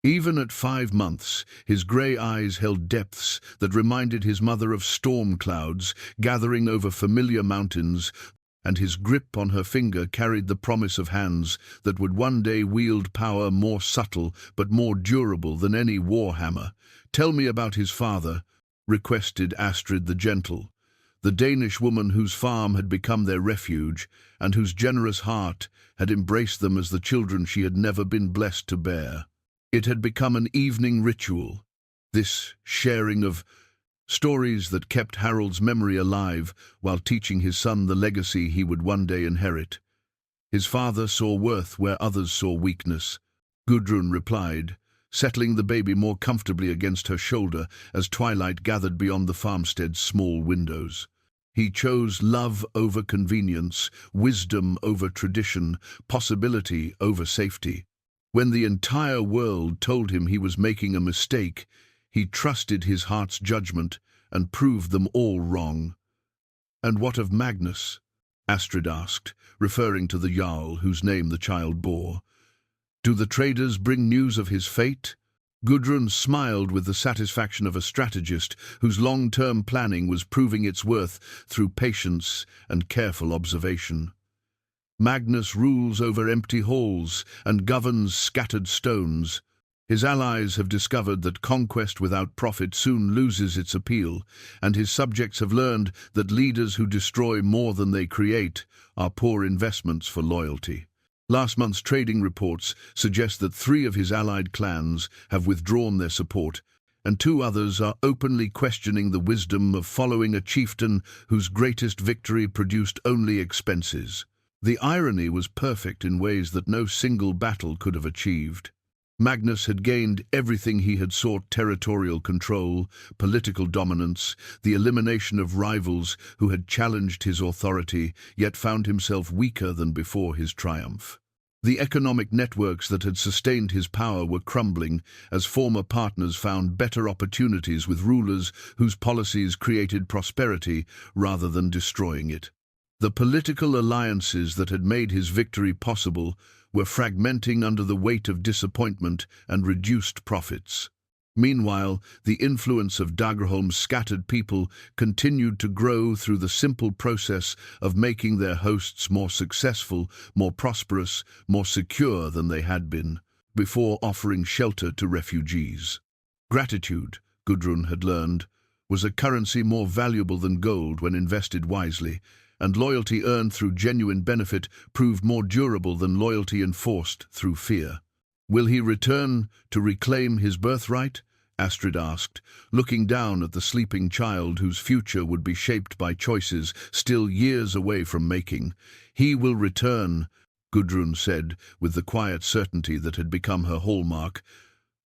Even at 5 months, his grey eyes held depths that reminded his mother of storm clouds gathering over familiar mountains, and his grip on her finger carried the promise of hands that would one day wield power more subtle but more durable than any war hammer. "Tell me about his father," requested Astrid the Gentle, the Danish woman whose farm had become their refuge and whose generous heart had embraced them as the children she had never been blessed to bear. It had become an evening ritual, this sharing of stories that kept Harald's memory alive while teaching his son the legacy he would one day inherit. His father saw worth where others saw weakness, Gudrun replied, settling the baby more comfortably against her shoulder as twilight gathered beyond the farmstead's small windows. He chose love over convenience, wisdom over tradition, possibility over safety. When the entire world told him he was making a mistake, he trusted his heart's judgment and proved them all wrong. "And what of Magnus?" Astrid asked, referring to the Jarl whose name the child bore. "Do the traders bring news of his fate?" Gudrun smiled with the satisfaction of a strategist whose long-term planning was proving its worth through patience and careful observation. "Magnus rules over empty halls and governs scattered stones. His allies have discovered that conquest without profit soon loses its appeal, and his subjects have learned that leaders who destroy more than they create are poor investments for loyalty. Last month's trading reports suggest that 3 of his allied clans have withdrawn their support, and 2 others are openly questioning the wisdom of following a chieftain whose greatest victory produced only expenses. The irony was perfect in ways that no single battle could have achieved. Magnus had gained everything he had sought: territorial control, political dominance, the elimination of rivals who had challenged his authority, yet found himself weaker than before his triumph. The economic networks that had sustained his power were crumbling as former partners found better opportunities with rulers whose policies created prosperity rather than destroying it. The political alliances that had made his victory possible were fragmenting under the weight of disappointment and reduced profits. Meanwhile, the influence of Daggerholm's scattered people continued to grow through the simple process of making their hosts more successful, more prosperous, more secure than they had been, before offering shelter to refugees. Gratitude, Gudrun had learned, was a currency more valuable than gold when invested wisely, and loyalty earned through genuine benefit proved more durable than loyalty enforced through fear. "Will he return to reclaim his birthright?" Astrid asked, looking down at the sleeping child whose future would be shaped by choices still years away from making. "He will return," Gudrun said, with the quiet certainty that had become her hallmark,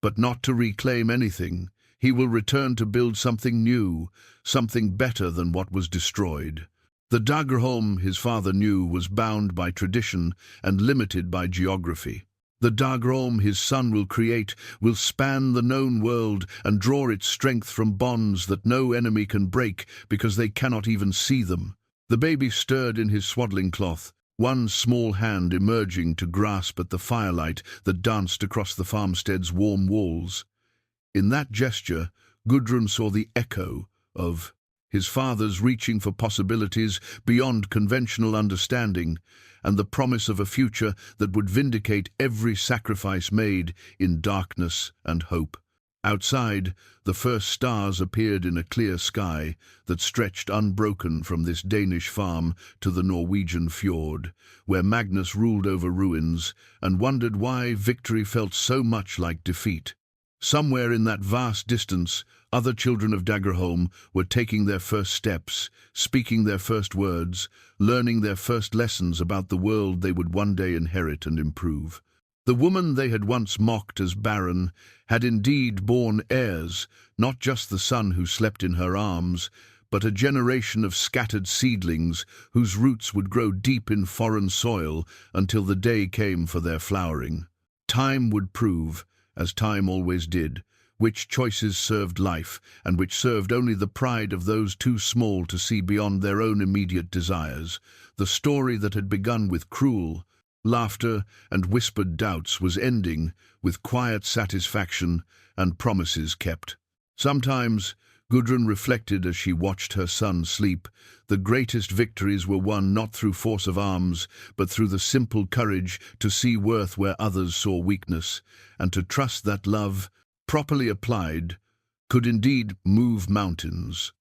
"but not to reclaim anything. He will return to build something new, something better than what was destroyed." The Daggerholm, his father knew, was bound by tradition and limited by geography. The Daggerholm his son will create will span the known world and draw its strength from bonds that no enemy can break because they cannot even see them. The baby stirred in his swaddling cloth, one small hand emerging to grasp at the firelight that danced across the farmstead's warm walls. In that gesture, Gudrun saw the echo of his father's reaching for possibilities beyond conventional understanding, and the promise of a future that would vindicate every sacrifice made in darkness and hope. Outside, the first stars appeared in a clear sky that stretched unbroken from this Danish farm to the Norwegian fjord, where Magnus ruled over ruins and wondered why victory felt so much like defeat. Somewhere in that vast distance, other children of Daggerholm were taking their first steps, speaking their first words, learning their first lessons about the world they would one day inherit and improve. The woman they had once mocked as barren had indeed borne heirs, not just the son who slept in her arms, but a generation of scattered seedlings whose roots would grow deep in foreign soil until the day came for their flowering. Time would prove, as time always did, which choices served life and which served only the pride of those too small to see beyond their own immediate desires. The story that had begun with cruel laughter and whispered doubts was ending with quiet satisfaction and promises kept. Sometimes, Gudrun reflected as she watched her son sleep, the greatest victories were won not through force of arms, but through the simple courage to see worth where others saw weakness, and to trust that love, properly applied, could indeed move mountains.